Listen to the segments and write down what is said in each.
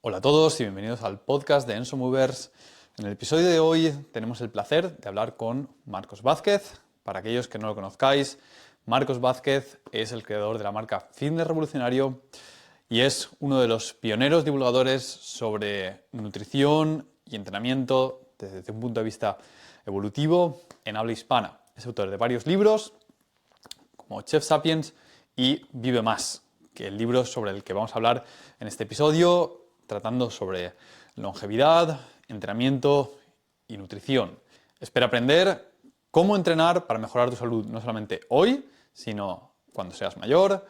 Hola a todos y bienvenidos al podcast de Enso Movers. En el episodio de hoy tenemos el placer de hablar con Marcos Vázquez. Para aquellos que no lo conozcáis, Marcos Vázquez es el creador de la marca Fitness Revolucionario y es uno de los pioneros divulgadores sobre nutrición y entrenamiento desde un punto de vista evolutivo en habla hispana. Es autor de varios libros como Chef Sapiens y Vive Más, que es el libro sobre el que vamos a hablar en este episodio, tratando sobre longevidad, entrenamiento y nutrición. Espera aprender cómo entrenar para mejorar tu salud, no solamente hoy, sino cuando seas mayor,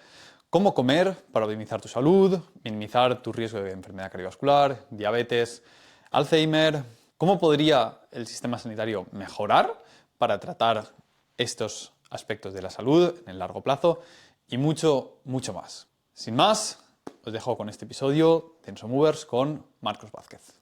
cómo comer para optimizar tu salud, minimizar tu riesgo de enfermedad cardiovascular, diabetes, Alzheimer, cómo podría el sistema sanitario mejorar para tratar estos aspectos de la salud en el largo plazo y mucho, mucho más. Sin más, os dejo con este episodio de Enso Movers con Marcos Vázquez.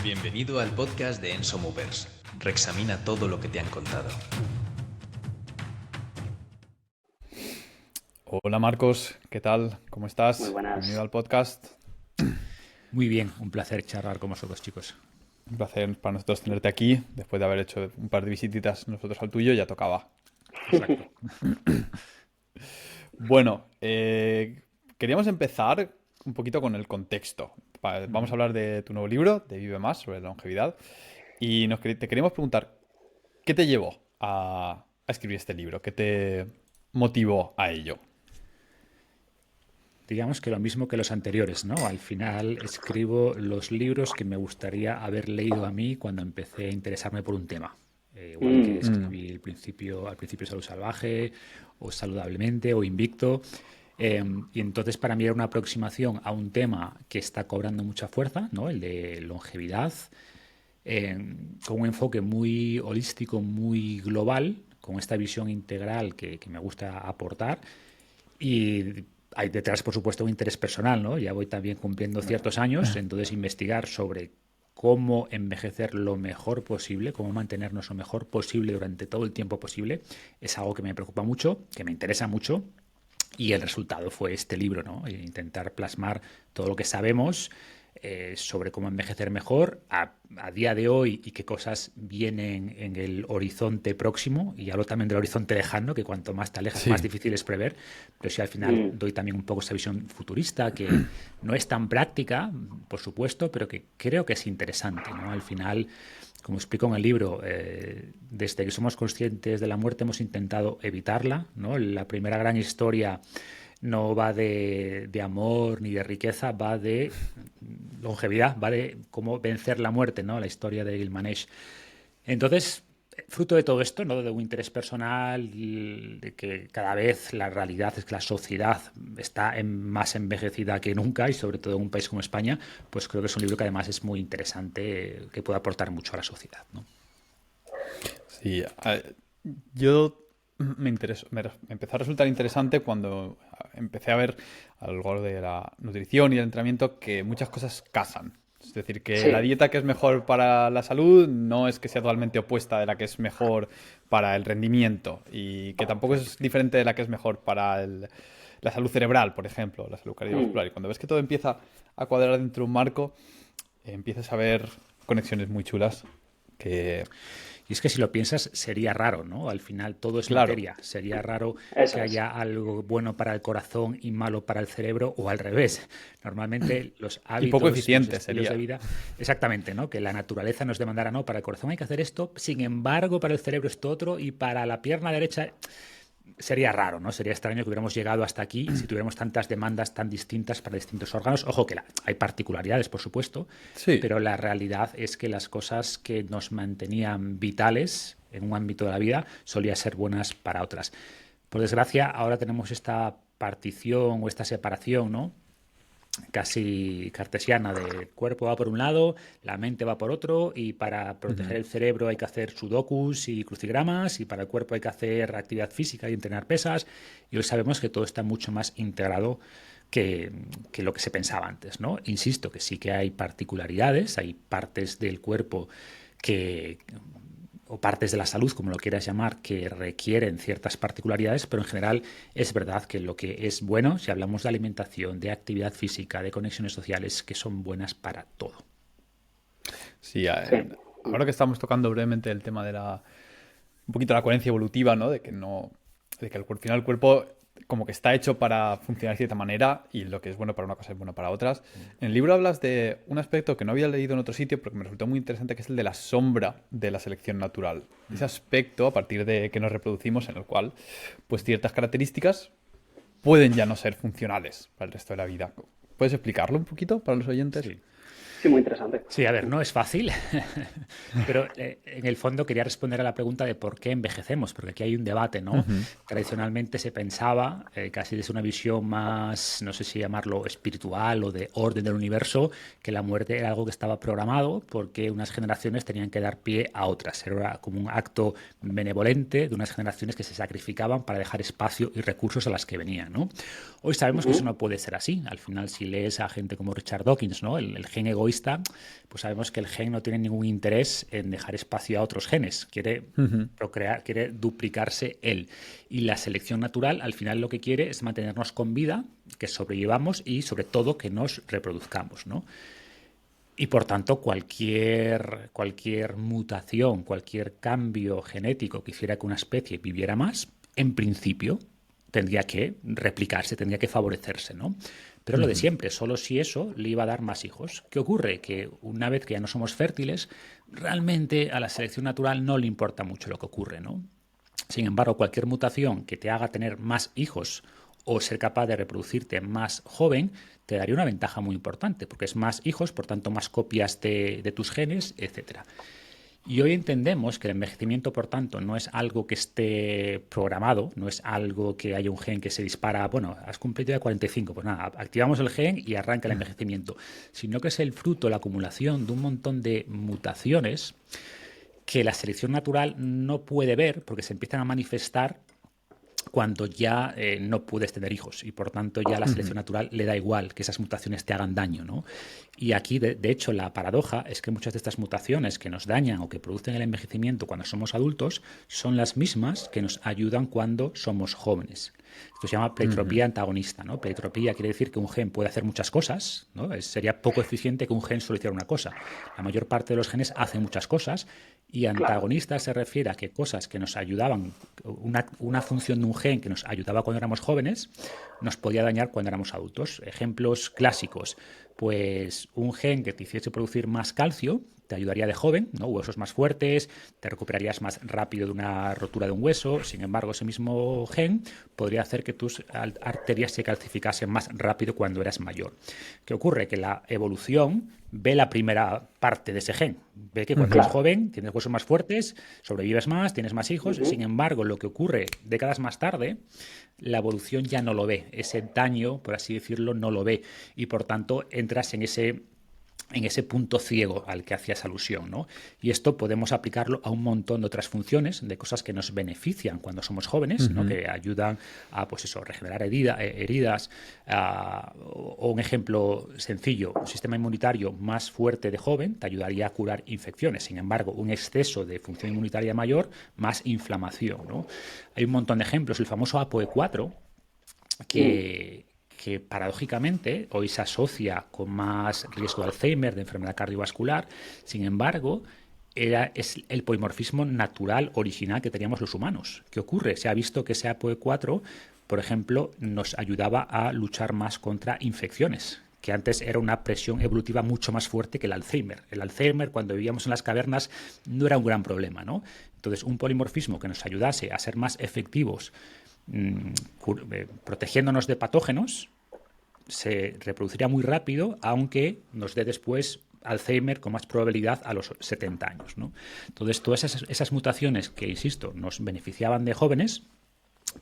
Bienvenido al podcast de Enso Movers. Reexamina todo lo que te han contado. Hola Marcos, ¿qué tal? ¿Cómo estás? Muy buenas. Bienvenido al podcast. Muy bien, un placer charlar con vosotros, chicos. Un placer para nosotros tenerte aquí. Después de haber hecho un par de visititas nosotros al tuyo, ya tocaba. Exacto. Bueno, queríamos empezar un poquito con el contexto. Vamos a hablar de tu nuevo libro, de Vive Más, sobre la longevidad. Y te queríamos preguntar, ¿qué te llevó a escribir este libro? ¿Qué te motivó a ello? Digamos que lo mismo que los anteriores, ¿no? Al final escribo los libros que me gustaría haber leído a mí cuando empecé a interesarme por un tema. Igual que escribí al principio Salud Salvaje, o Saludablemente, o Invicto. Y entonces para mí era una aproximación a un tema que está cobrando mucha fuerza, ¿no? El de longevidad, con un enfoque muy holístico, muy global, con esta visión integral que me gusta aportar. Y hay detrás, por supuesto, un interés personal, ¿no? Ya voy también cumpliendo ciertos años, entonces investigar sobre cómo envejecer lo mejor posible, cómo mantenernos lo mejor posible durante todo el tiempo posible, es algo que me preocupa mucho, que me interesa mucho, y el resultado fue este libro, ¿no? Intentar plasmar todo lo que sabemos sobre cómo envejecer mejor a día de hoy y qué cosas vienen en el horizonte próximo, y hablo también del horizonte lejano, que cuanto más te alejas, Sí. más difícil es prever, pero sí al final doy también un poco esa visión futurista que no es tan práctica, por supuesto, pero que creo que es interesante, ¿no? Al final, como explico en el libro, desde que somos conscientes de la muerte hemos intentado evitarla, ¿no? La primera gran historia no va de amor ni de riqueza, va de longevidad, va de cómo vencer la muerte, ¿no? La historia de Gilgamesh. Entonces, fruto de todo esto, ¿no? De un interés personal, de que cada vez la realidad es que la sociedad está más envejecida que nunca, y sobre todo en un país como España, pues creo que es un libro que además es muy interesante, que puede aportar mucho a la sociedad, ¿no? Sí, yo me empezó a resultar interesante cuando empecé a ver a lo largo de la nutrición y el entrenamiento que muchas cosas casan. Es decir, que Sí. la dieta que es mejor para la salud no es que sea totalmente opuesta de la que es mejor para el rendimiento, y que tampoco es diferente de la que es mejor para la salud cerebral, por ejemplo, la salud cardiovascular. Y cuando ves que todo empieza a cuadrar dentro de un marco, empiezas a ver conexiones muy chulas que... Y es que si lo piensas, sería raro, ¿no? Al final todo es Claro. materia. Sería raro Eso que es. haya algo bueno para el corazón y malo para el cerebro, o al revés. Normalmente los hábitos, poco eficiente los estilos sería. de vida, exactamente, ¿no? Que la naturaleza nos demandara, no, para el corazón hay que hacer esto, sin embargo, para el cerebro esto otro, y para la pierna derecha sería raro, ¿no? Sería extraño que hubiéramos llegado hasta aquí si tuviéramos tantas demandas tan distintas para distintos órganos. Ojo que hay particularidades, por supuesto, Sí. pero la realidad es que las cosas que nos mantenían vitales en un ámbito de la vida solían ser buenas para otras. Por desgracia, ahora tenemos esta partición o esta separación, ¿no? Casi cartesiana, del cuerpo va por un lado, la mente va por otro, y para proteger el cerebro hay que hacer sudokus y crucigramas, y para el cuerpo hay que hacer actividad física y entrenar pesas, y hoy sabemos que todo está mucho más integrado que lo que se pensaba antes, ¿no? Insisto que sí que hay particularidades, hay partes del cuerpo que o partes de la salud, como lo quieras llamar, que requieren ciertas particularidades, pero en general es verdad que lo que es bueno, si hablamos de alimentación, de actividad física, de conexiones sociales, que son buenas para todo. Sí, Sí. ahora que estamos tocando brevemente el tema de un poquito la coherencia evolutiva, ¿no? De que al final el cuerpo como que está hecho para funcionar de cierta manera y lo que es bueno para una cosa es bueno para otras. En el libro hablas de un aspecto que no había leído en otro sitio, pero que me resultó muy interesante, que es el de la sombra de la selección natural. Ese aspecto a partir de que nos reproducimos en el cual pues ciertas características pueden ya no ser funcionales para el resto de la vida. ¿Puedes explicarlo un poquito para los oyentes? Sí. Sí, muy interesante. Sí, a ver, no es fácil, pero en el fondo quería responder a la pregunta de por qué envejecemos, porque aquí hay un debate, ¿no? Tradicionalmente se pensaba, casi desde una visión más, no sé si llamarlo espiritual o de orden del universo, que la muerte era algo que estaba programado porque unas generaciones tenían que dar pie a otras. Era como un acto benevolente de unas generaciones que se sacrificaban para dejar espacio y recursos a las que venían, ¿no? Hoy sabemos que eso no puede ser así. Al final, si lees a gente como Richard Dawkins, ¿no? El gen egoísta, pues sabemos que el gen no tiene ningún interés en dejar espacio a otros genes. Quiere procrear, quiere duplicarse él. Y la selección natural, al final, lo que quiere es mantenernos con vida, que sobrevivamos y, sobre todo, que nos reproduzcamos, ¿no? Y por tanto, cualquier mutación, cualquier cambio genético que hiciera que una especie viviera más, en principio tendría que replicarse, tendría que favorecerse, ¿no? Pero lo de siempre, solo si eso le iba a dar más hijos. ¿Qué ocurre? Que una vez que ya no somos fértiles, realmente a la selección natural no le importa mucho lo que ocurre, ¿no? Sin embargo, cualquier mutación que te haga tener más hijos o ser capaz de reproducirte más joven, te daría una ventaja muy importante, porque es más hijos, por tanto más copias de tus genes, etcétera. Y hoy entendemos que el envejecimiento, por tanto, no es algo que esté programado, no es algo que haya un gen que se dispara, bueno, has cumplido ya 45, pues nada, activamos el gen y arranca el envejecimiento, sino que es el fruto, la acumulación de un montón de mutaciones que la selección natural no puede ver porque se empiezan a manifestar cuando ya no puedes tener hijos y por tanto ya la selección natural le da igual que esas mutaciones te hagan daño, ¿no? Y aquí, de hecho, la paradoja es que muchas de estas mutaciones que nos dañan o que producen el envejecimiento cuando somos adultos son las mismas que nos ayudan cuando somos jóvenes. Esto se llama pleitropía antagonista, ¿no? Pleitropía quiere decir que un gen puede hacer muchas cosas, ¿no? Sería poco eficiente que un gen solo hiciera una cosa. La mayor parte de los genes hacen muchas cosas y antagonista se refiere a que cosas que nos ayudaban, una función de un gen que nos ayudaba cuando éramos jóvenes, nos podía dañar cuando éramos adultos. Ejemplos clásicos, pues un gen que te hiciese producir más calcio te ayudaría de joven, ¿no? Huesos más fuertes, te recuperarías más rápido de una rotura de un hueso. Sin embargo, ese mismo gen podría hacer que tus arterias se calcificasen más rápido cuando eras mayor. ¿Qué ocurre? Que la evolución ve la primera parte de ese gen. Ve que cuando eres joven tienes huesos más fuertes, sobrevives más, tienes más hijos. Sin embargo, lo que ocurre décadas más tarde, la evolución ya no lo ve. Ese daño, por así decirlo, no lo ve. Y por tanto, entras en ese punto ciego al que hacías alusión, ¿no? Y esto podemos aplicarlo a un montón de otras funciones, de cosas que nos benefician cuando somos jóvenes, ¿no? Que ayudan a, pues eso, regenerar heridas, o un ejemplo sencillo, un sistema inmunitario más fuerte de joven te ayudaría a curar infecciones. Sin embargo, un exceso de función inmunitaria mayor, más inflamación, ¿no? Hay un montón de ejemplos. El famoso ApoE4, que paradójicamente hoy se asocia con más riesgo de Alzheimer, de enfermedad cardiovascular. Sin embargo, es el polimorfismo natural original que teníamos los humanos. ¿Qué ocurre? Se ha visto que ese ApoE4, por ejemplo, nos ayudaba a luchar más contra infecciones, que antes era una presión evolutiva mucho más fuerte que el Alzheimer. El Alzheimer, cuando vivíamos en las cavernas, no era un gran problema, ¿no? Entonces, un polimorfismo que nos ayudase a ser más efectivos protegiéndonos de patógenos, se reproduciría muy rápido, aunque nos dé después Alzheimer con más probabilidad a los 70 años, ¿no? Entonces, todas esas mutaciones que, insisto, nos beneficiaban de jóvenes,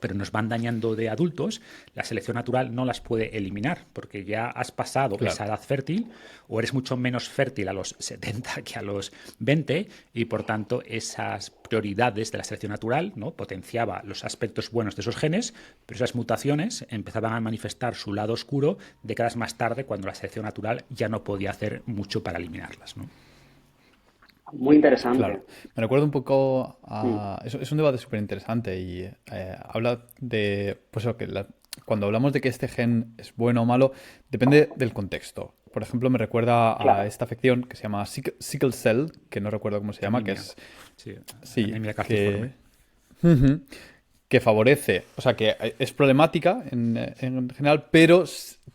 pero nos van dañando de adultos, la selección natural no las puede eliminar, porque ya has pasado esa edad fértil, o eres mucho menos fértil a los 70 que a los 20, y por tanto esas prioridades de la selección natural, ¿no? Potenciaba los aspectos buenos de esos genes, pero esas mutaciones empezaban a manifestar su lado oscuro décadas más tarde, cuando la selección natural ya no podía hacer mucho para eliminarlas, ¿no? Muy interesante. Claro, me recuerda un poco a... Es un debate súper interesante y habla de, pues eso, que cuando hablamos de que este gen es bueno o malo, depende del contexto. Por ejemplo, me recuerda a Claro. esta afección que se llama sickle cell, que no recuerdo cómo se llama, que Anemia. es, Sí, sí, anemia calciforme. Ujú, que favorece, o sea, que es problemática en general, pero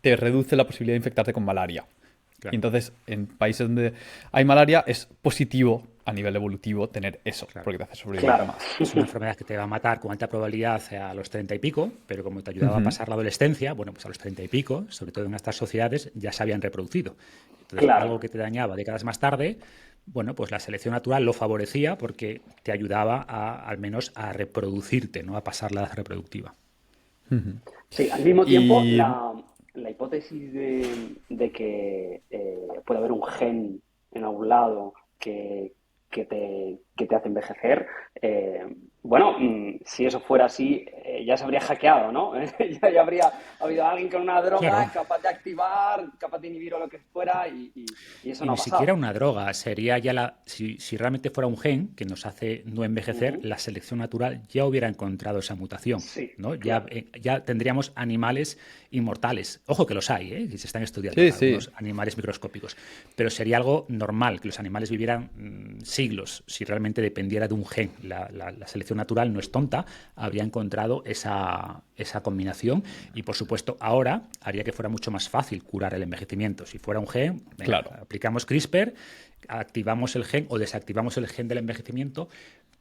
te reduce la posibilidad de infectarte con malaria. Y Claro, entonces, en países donde hay malaria, es positivo a nivel evolutivo tener eso, claro. porque te hace sobrevivir Claro. más. Es una enfermedad que te va a matar con alta probabilidad a los 30 y pico, pero como te ayudaba a Ujú. pasar la adolescencia, bueno, pues a los 30 y pico, sobre todo en estas sociedades, ya se habían reproducido. Entonces, Claro. algo que te dañaba décadas más tarde, bueno, pues la selección natural lo favorecía porque te ayudaba al menos a reproducirte, ¿no? A pasar la edad reproductiva. Sí, al mismo tiempo, Y la hipótesis de que puede haber un gen en algún lado que te hace envejecer, bueno, si eso fuera así, ya se habría hackeado, ¿no? Ya habría habido alguien con una droga Claro, capaz de activar, capaz de inhibir o lo que fuera, y eso y no ha ni siquiera pasado. una droga, sería ya si realmente fuera un gen que nos hace no envejecer, Ujú. la selección natural ya hubiera encontrado esa mutación, Sí, ¿no? Ya, claro. ya tendríamos animales inmortales. Ojo que los hay, ¿eh? Y se están estudiando sí, sí, algunos animales microscópicos, pero sería algo normal que los animales vivieran siglos si realmente dependiera de un gen. La selección natural no es tonta, habría encontrado esa combinación y, por supuesto, ahora haría que fuera mucho más fácil curar el envejecimiento. Si fuera un gen, venga, claro. aplicamos CRISPR, activamos el gen o desactivamos el gen del envejecimiento,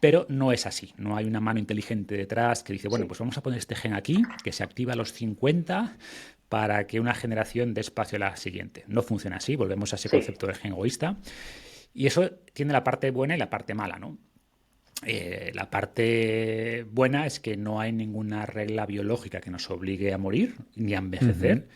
pero no es así. No hay una mano inteligente detrás que dice, bueno, Sí. pues vamos a poner este gen aquí, que se activa a los 50 para que una generación dé espacio a la siguiente. No funciona así, volvemos a ese Sí. concepto del gen egoísta. Y eso tiene la parte buena y la parte mala, ¿no? La parte buena es que no hay ninguna regla biológica que nos obligue a morir ni a Ujú. envejecer.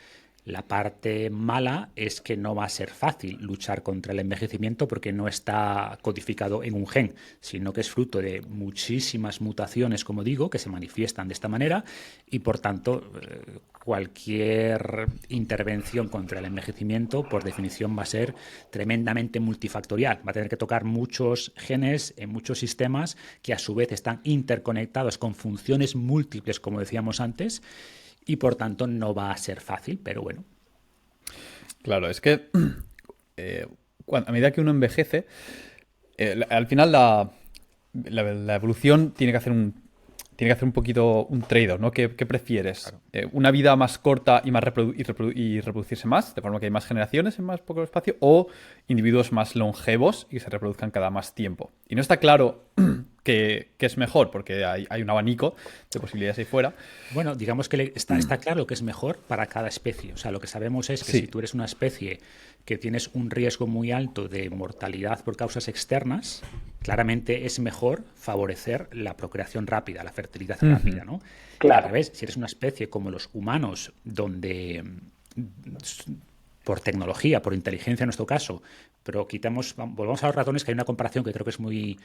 La parte mala es que no va a ser fácil luchar contra el envejecimiento porque no está codificado en un gen, sino que es fruto de muchísimas mutaciones, como digo, que se manifiestan de esta manera y por tanto cualquier intervención contra el envejecimiento por definición va a ser tremendamente multifactorial. Va a tener que tocar muchos genes en muchos sistemas que a su vez están interconectados con funciones múltiples, como decíamos antes, y por tanto no va a ser fácil, pero bueno. Claro, es que eh, a medida que uno envejece, al final la evolución tiene que hacer un poquito un trade-off, ¿no? ¿Qué prefieres? Claro. ¿Una vida más corta y, y reproducirse más, de forma que hay más generaciones en más poco espacio? ¿O individuos más longevos y que se reproduzcan cada más tiempo? Y no está claro qué es mejor, porque hay un abanico de posibilidades ahí fuera. Bueno, digamos que está claro que es mejor para cada especie. O sea, lo que sabemos es que si Sí. tú eres una especie que tienes un riesgo muy alto de mortalidad por causas externas, claramente es mejor favorecer la procreación rápida, la fertilidad Ujú. rápida, ¿no? Y al Claro. revés, si eres una especie como los humanos, donde por tecnología, por inteligencia en nuestro caso, pero volvamos a los ratones, que hay una comparación que creo que es muy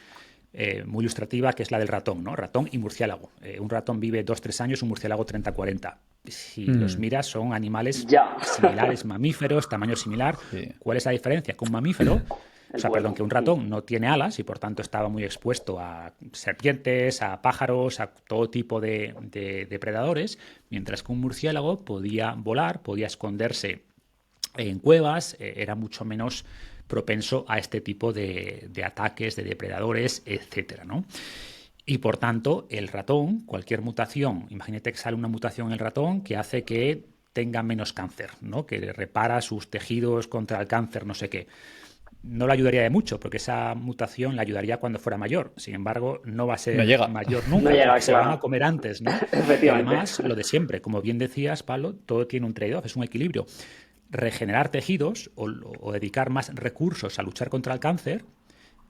ilustrativa, que es la del ratón, ¿no? Ratón y murciélago. Un ratón vive 2-3 años, un murciélago 30-40. Si los Mm, miras, son animales Ya. similares, mamíferos, tamaño similar. sí. ¿Cuál es la diferencia? Que un mamífero, o El sea, perdón, vuelo. que un ratón no tiene alas y por tanto estaba muy expuesto a serpientes, a pájaros, a todo tipo de depredadores, mientras que un murciélago podía volar, podía esconderse en cuevas, era mucho menos propenso a este tipo de ataques, de depredadores, etcétera, ¿no? Y por tanto, el ratón, cualquier mutación, imagínate que sale una mutación en el ratón que hace que tenga menos cáncer, ¿no? Que repara sus tejidos contra el cáncer, no sé qué. No le ayudaría de mucho, porque esa mutación le ayudaría cuando fuera mayor. Sin embargo, no va a No ser llega. mayor No nunca, llega, porque se lo van a claro. comer antes, ¿no? Y Efectivamente. además, lo de siempre, como bien decías, Pablo, todo tiene un trade-off, es un equilibrio. Regenerar tejidos o dedicar más recursos a luchar contra el cáncer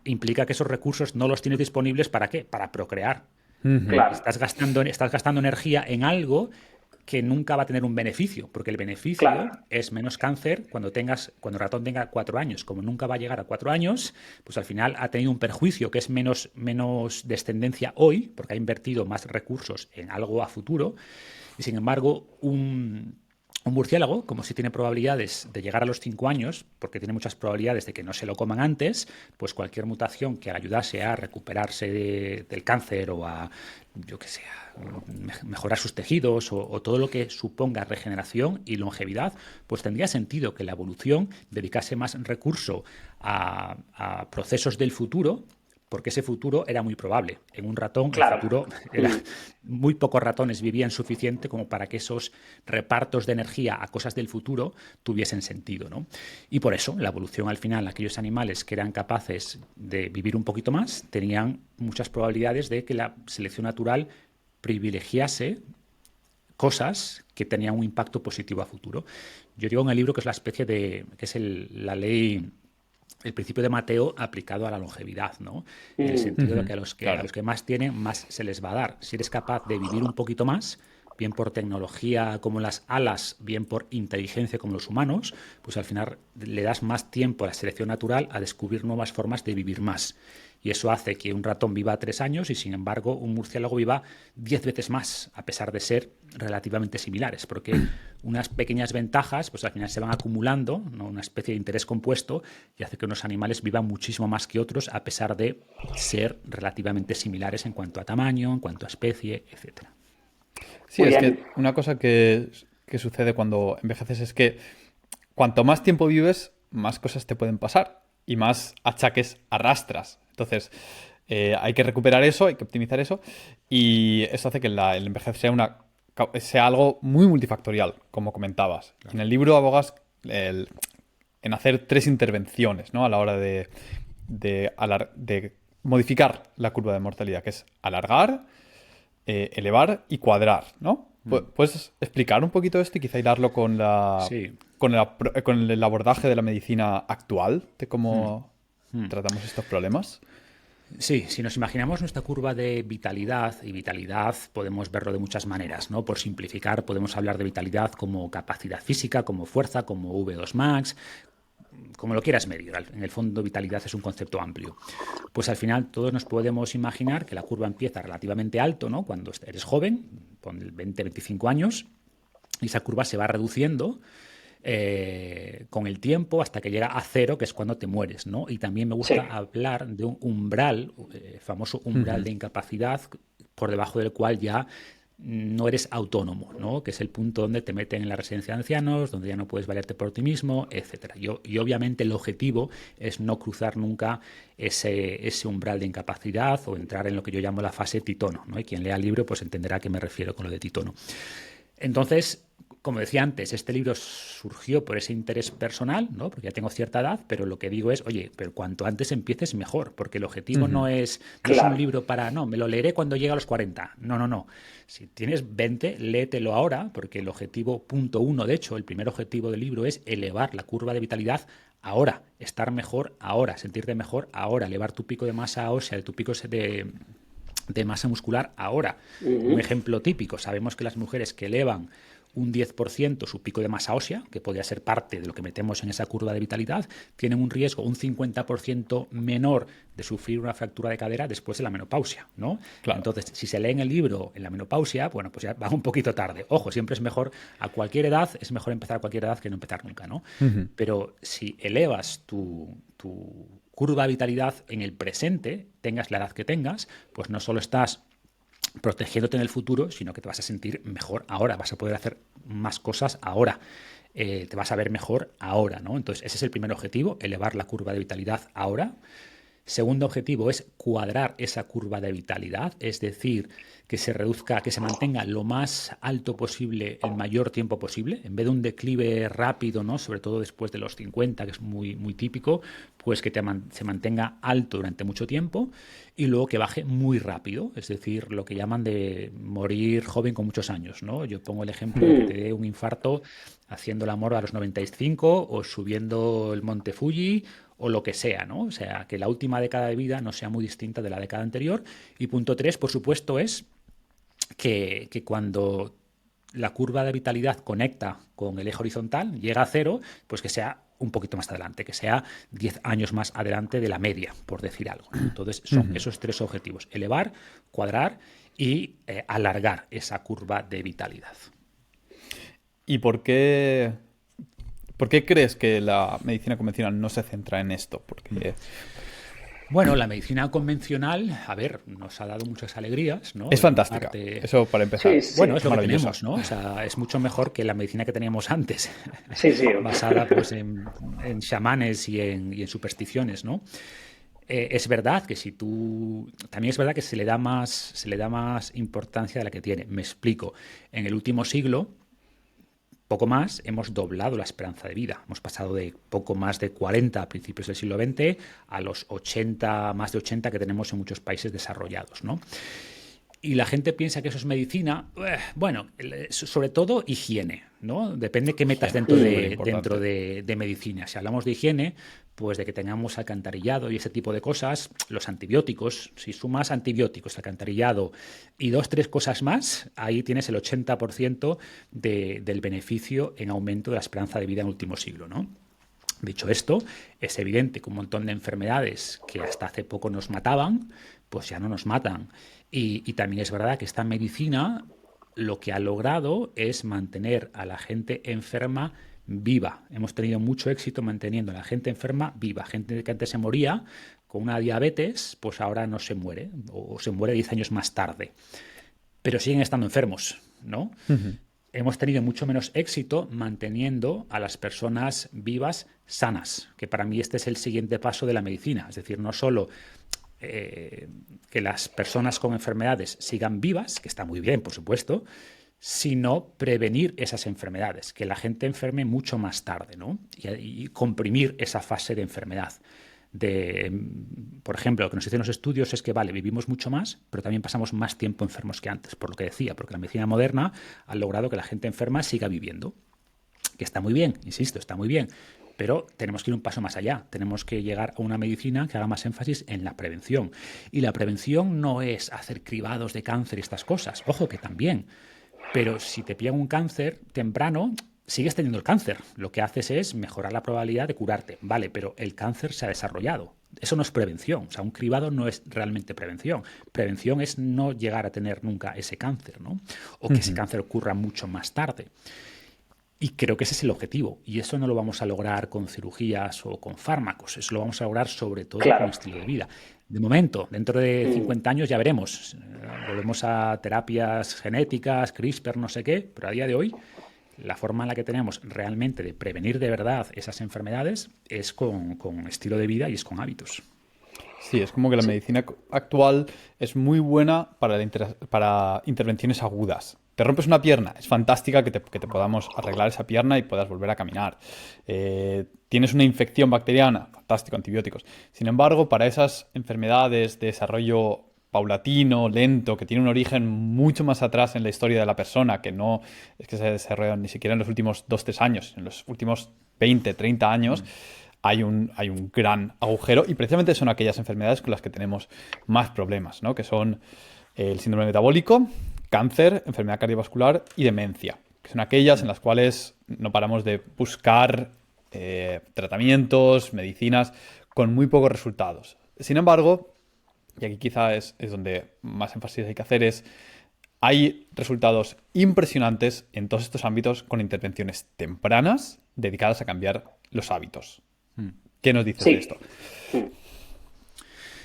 implica que esos recursos no los tienes disponibles ¿para qué? Para procrear. Ujú. Claro, Estás gastando energía en algo que nunca va a tener un beneficio, porque el beneficio claro. es menos cáncer cuando el ratón tenga 4 años. Como nunca va a llegar a 4 años, pues al final ha tenido un perjuicio que es menos descendencia hoy, porque ha invertido más recursos en algo a futuro, y sin embargo, un un murciélago, como si tiene probabilidades de llegar a los 5 años, porque tiene muchas probabilidades de que no se lo coman antes, pues cualquier mutación que ayudase a recuperarse del cáncer o a, yo que sé, mejorar sus tejidos o todo lo que suponga regeneración y longevidad, pues tendría sentido que la evolución dedicase más recurso a procesos del futuro, porque ese futuro era muy probable. En un ratón, Claro. el futuro era muy pocos ratones vivían suficiente como para que esos repartos de energía a cosas del futuro tuviesen sentido, ¿no? Y por eso, la evolución al final, aquellos animales que eran capaces de vivir un poquito más, tenían muchas probabilidades de que la selección natural privilegiase cosas que tenían un impacto positivo a futuro. Yo digo en el libro que es la especie de, que es la ley, el principio de Mateo aplicado a la longevidad, ¿no? En el sentido de que a los que más tienen, más se les va a dar. Si eres capaz de vivir un poquito más, bien por tecnología como las alas, bien por inteligencia como los humanos, pues al final le das más tiempo a la selección natural a descubrir nuevas formas de vivir más. Y eso hace que un ratón viva 3 años y, sin embargo, un murciélago viva 10 veces más, a pesar de ser relativamente similares, porque unas pequeñas ventajas pues al final se van acumulando, ¿no? Una especie de interés compuesto, y hace que unos animales vivan muchísimo más que otros, a pesar de ser relativamente similares en cuanto a tamaño, en cuanto a especie, etcétera. Sí, Muy es bien. que una cosa que sucede cuando envejeces es que cuanto más tiempo vives, más cosas te pueden pasar y más achaques arrastras. Entonces, hay que recuperar eso, hay que optimizar eso, y eso hace que el envejecer sea algo muy multifactorial, como comentabas. En el libro abogas en hacer 3 intervenciones, ¿no? A la hora de modificar la curva de mortalidad, que es alargar, elevar y cuadrar, ¿no? ¿Puedes explicar un poquito esto y quizá hilarlo con Sí. con el abordaje de la medicina actual, de cómo tratamos estos problemas? Sí, si nos imaginamos nuestra curva de vitalidad, y vitalidad podemos verlo de muchas maneras, ¿no? Por simplificar, podemos hablar de vitalidad como capacidad física, como fuerza, como V2 max, como lo quieras medir. En el fondo, vitalidad es un concepto amplio. Pues al final todos nos podemos imaginar que la curva empieza relativamente alto, ¿no? Cuando eres joven, con 20-25 años, y esa curva se va reduciendo con el tiempo hasta que llega a 0, que es cuando te mueres, ¿no? Y también me Sí. gusta hablar de un umbral, famoso umbral de incapacidad, por debajo del cual ya no eres autónomo, ¿no? Que es el punto donde te meten en la residencia de ancianos, donde ya no puedes valerte por ti mismo, etcétera. Y obviamente el objetivo es no cruzar nunca ese umbral de incapacidad o entrar en lo que yo llamo la fase titono, ¿no? Y quien lea el libro pues entenderá a qué me refiero con lo de titono. Entonces, como decía antes, este libro surgió por ese interés personal, ¿no? Porque ya tengo cierta edad, pero lo que digo es, oye, pero cuanto antes empieces mejor, porque el objetivo no es un Claro. libro para, no, me lo leeré cuando llegue a los 40. No, no, no. Si tienes 20, léetelo ahora, porque el objetivo punto 1, de hecho, el primer objetivo del libro es elevar la curva de vitalidad ahora, estar mejor ahora, sentirte mejor ahora, elevar tu pico de masa ósea, tu pico de masa muscular ahora. Un ejemplo típico, sabemos que las mujeres que elevan un 10% su pico de masa ósea, que podría ser parte de lo que metemos en esa curva de vitalidad, tienen un riesgo un 50% menor de sufrir una fractura de cadera después de la menopausia, ¿no? Claro. Entonces, si se leen el libro en la menopausia, bueno, pues ya va un poquito tarde. Ojo, siempre es mejor a cualquier edad, es mejor empezar a cualquier edad que no empezar nunca, ¿no? Pero si elevas tu curva de vitalidad en el presente, tengas la edad que tengas, pues no solo estás protegiéndote en el futuro, sino que te vas a sentir mejor ahora, vas a poder hacer más cosas ahora, te vas a ver mejor ahora, ¿no? Entonces, ese es el primer objetivo, elevar la curva de vitalidad ahora. Segundo objetivo es cuadrar esa curva de vitalidad, es decir, que se reduzca, que se mantenga lo más alto posible el mayor tiempo posible, en vez de un declive rápido, ¿no? Sobre todo después de los 50, que es muy, muy típico, pues que se mantenga alto durante mucho tiempo y luego que baje muy rápido, es decir, lo que llaman de morir joven con muchos años, ¿no? Yo pongo el ejemplo de que te dé un infarto haciendo el amor a los 95 o subiendo el monte Fuji o lo que sea, ¿no? O sea, que la última década de vida no sea muy distinta de la década anterior. Y punto 3, por supuesto, es que cuando la curva de vitalidad conecta con el eje horizontal, llega a 0, pues que sea un poquito más adelante, que sea 10 años más adelante de la media, por decir algo, ¿no? Entonces, son esos 3 objetivos: elevar, cuadrar y alargar esa curva de vitalidad. ¿Y por qué crees que la medicina convencional no se centra en esto? Porque... Bueno, la medicina convencional, a ver, nos ha dado muchas alegrías, ¿no? Es fantástica, eso para empezar. Sí, sí. Bueno, es lo que Maravillosa. tenemos, ¿no? O sea, es mucho mejor que la medicina que teníamos antes, Sí, sí. basada pues en chamanes y en supersticiones, ¿no? Es verdad que también es verdad que se le da más importancia de la que tiene. Me explico. En el último siglo, poco más, hemos doblado la esperanza de vida. Hemos pasado de poco más de 40 a principios del siglo XX a los 80, más de 80 que tenemos en muchos países desarrollados, ¿no? Y la gente piensa que eso es medicina. Bueno, sobre todo higiene, ¿no? Depende qué metas dentro de medicina. Si hablamos de higiene, pues de que tengamos alcantarillado y ese tipo de cosas, los antibióticos, si sumas antibióticos, alcantarillado y 2-3 cosas más, ahí tienes el 80% del beneficio en aumento de la esperanza de vida en el último siglo, ¿no? Dicho esto, es evidente que un montón de enfermedades que hasta hace poco nos mataban, pues ya no nos matan. Y también es verdad que esta medicina lo que ha logrado es mantener a la gente enferma viva. Hemos tenido mucho éxito manteniendo a la gente enferma viva. Gente que antes se moría con una diabetes, pues ahora no se muere, o se muere 10 años más tarde. Pero siguen estando enfermos, ¿no? Hemos tenido mucho menos éxito manteniendo a las personas vivas sanas, que para mí este es el siguiente paso de la medicina. Es decir, no solo que las personas con enfermedades sigan vivas, que está muy bien, por supuesto, sino prevenir esas enfermedades, que la gente enferme mucho más tarde, ¿no? Y comprimir esa fase de enfermedad. Por ejemplo, lo que nos dicen los estudios es que, vale, vivimos mucho más, pero también pasamos más tiempo enfermos que antes, por lo que decía, porque la medicina moderna ha logrado que la gente enferma siga viviendo, que está muy bien, insisto, está muy bien, pero tenemos que ir un paso más allá. Tenemos que llegar a una medicina que haga más énfasis en la prevención. Y la prevención no es hacer cribados de cáncer y estas cosas. Ojo, que también. Pero si te pilla un cáncer temprano, sigues teniendo el cáncer. Lo que haces es mejorar la probabilidad de curarte. Vale, pero el cáncer se ha desarrollado. Eso no es prevención. O sea, un cribado no es realmente prevención. Prevención es no llegar a tener nunca ese cáncer, ¿no? O que ese cáncer ocurra mucho más tarde. Y creo que ese es el objetivo. Y eso no lo vamos a lograr con cirugías o con fármacos. Eso lo vamos a lograr sobre todo con un estilo de vida. De momento, dentro de 50 años ya veremos. Volvemos a terapias genéticas, CRISPR, no sé qué. Pero a día de hoy, la forma en la que tenemos realmente de prevenir de verdad esas enfermedades es con estilo de vida y es con hábitos. Sí, es como que la medicina actual es muy buena para intervenciones agudas. Te rompes una pierna, es fantástica que te podamos arreglar esa pierna y puedas volver a caminar. Tienes una infección bacteriana, fantástico, antibióticos. Sin embargo, para esas enfermedades de desarrollo paulatino, lento, que tiene un origen mucho más atrás en la historia de la persona, que no es que se desarrollan ni siquiera en los últimos 2-3 años, en los últimos 20, 30 años, hay un gran agujero, y precisamente son aquellas enfermedades con las que tenemos más problemas, ¿no? Que son el síndrome metabólico, cáncer, enfermedad cardiovascular y demencia, que son aquellas en las cuales no paramos de buscar tratamientos, medicinas con muy pocos resultados. Sin embargo, y aquí quizá es donde más énfasis hay que hacer, hay resultados impresionantes en todos estos ámbitos con intervenciones tempranas dedicadas a cambiar los hábitos. ¿Qué nos dices de esto?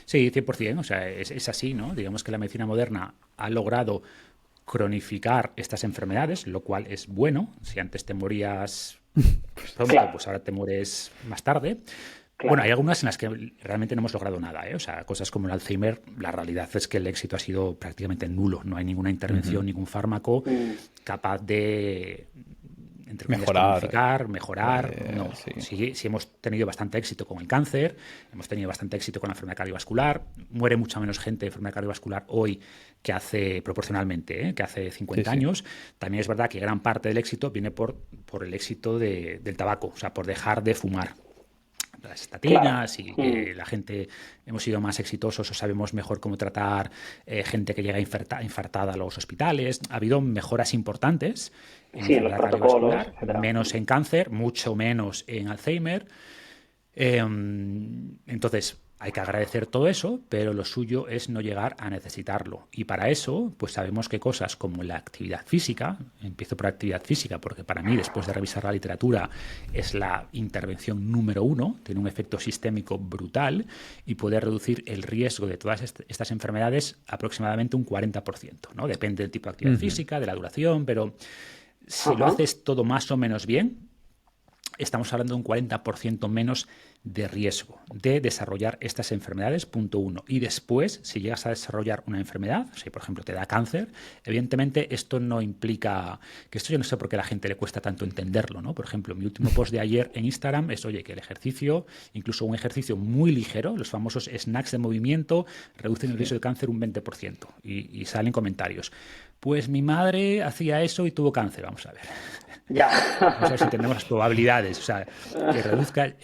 Sí, 100%. O sea, es así, ¿no? Digamos que la medicina moderna ha logrado cronificar estas enfermedades, lo cual es bueno. Si antes te morías pronto, pues ahora te mueres más tarde. Claro. Bueno, hay algunas en las que realmente no hemos logrado nada, ¿eh? O sea, cosas como el Alzheimer, la realidad es que el éxito ha sido prácticamente nulo. No hay ninguna intervención, ningún fármaco capaz de mejorar. No. Sí, hemos tenido bastante éxito con el cáncer, hemos tenido bastante éxito con la enfermedad cardiovascular. Muere mucha menos gente de enfermedad cardiovascular hoy que hace, proporcionalmente, que hace 50 años. También es verdad que gran parte del éxito viene por el éxito del tabaco, o sea, por dejar de fumar. Las estatinas y que la gente hemos sido más exitosos o sabemos mejor cómo tratar gente que llega infartada a los hospitales. Ha habido mejoras importantes en los protocolos, menos en cáncer, mucho menos en Alzheimer. Entonces, Hay que agradecer todo eso, pero lo suyo es no llegar a necesitarlo. Y para eso, pues sabemos que cosas como la actividad física, empiezo por actividad física porque para mí, después de revisar la literatura, es la intervención número 1, tiene un efecto sistémico brutal y puede reducir el riesgo de todas estas enfermedades aproximadamente un 40%, ¿no? Depende del tipo de actividad física, de la duración, pero si lo haces todo más o menos bien, estamos hablando de un 40% menos de riesgo de desarrollar estas enfermedades, punto 1. Y después, si llegas a desarrollar una enfermedad, si por ejemplo te da cáncer, evidentemente esto no implica, que esto yo no sé por qué a la gente le cuesta tanto entenderlo, ¿no? Por ejemplo, mi último post de ayer en Instagram es, oye, que el ejercicio, incluso un ejercicio muy ligero, los famosos snacks de movimiento, reducen el riesgo de cáncer un 20%. Y salen comentarios. Pues mi madre hacía eso y tuvo cáncer, vamos a ver. Ya. Vamos a ver si tenemos las probabilidades. O sea, que reduzca.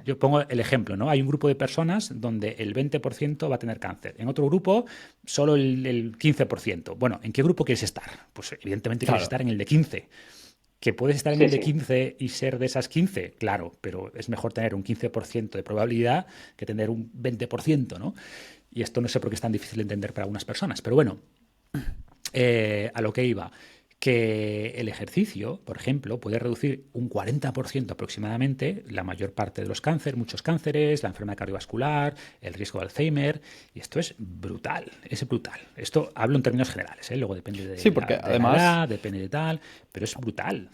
Yo pongo el ejemplo, ¿no? Hay un grupo de personas donde el 20% va a tener cáncer. En otro grupo, solo el 15%. Bueno, ¿en qué grupo quieres estar? Pues evidentemente quieres estar en el de 15. ¿Que puedes estar en el de 15 y ser de esas 15? Claro, pero es mejor tener un 15% de probabilidad que tener un 20%, ¿no? Y esto no sé por qué es tan difícil de entender para algunas personas. Pero bueno, a lo que iba, que el ejercicio, por ejemplo, puede reducir un 40% aproximadamente la mayor parte de los cánceres, muchos cánceres, la enfermedad cardiovascular, el riesgo de Alzheimer, y esto es brutal, es brutal. Esto hablo en términos generales, ¿eh? Luego depende de, porque de además, la edad, depende de tal, pero es brutal.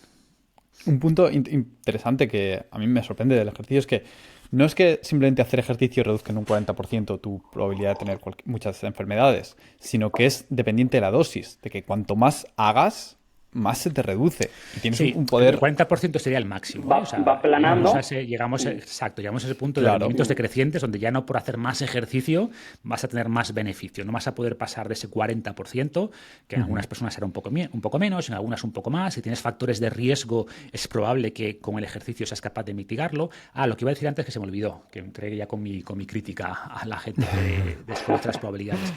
Un punto interesante que a mí me sorprende del ejercicio es que no es que simplemente hacer ejercicio reduzca en un 40% tu probabilidad de tener muchas enfermedades, sino que es dependiente de la dosis, de que cuanto más hagas, más se te reduce. Y tienes un poder... El 40% sería el máximo. Va, ¿eh? O sea, va planando. Llegamos a ese punto de rendimientos decrecientes donde ya no por hacer más ejercicio vas a tener más beneficio. No vas a poder pasar de ese 40%, que en algunas personas será un poco menos, en algunas un poco más. Si tienes factores de riesgo, es probable que con el ejercicio seas capaz de mitigarlo. Lo que iba a decir antes que se me olvidó, que entré ya con mi crítica a la gente de las probabilidades.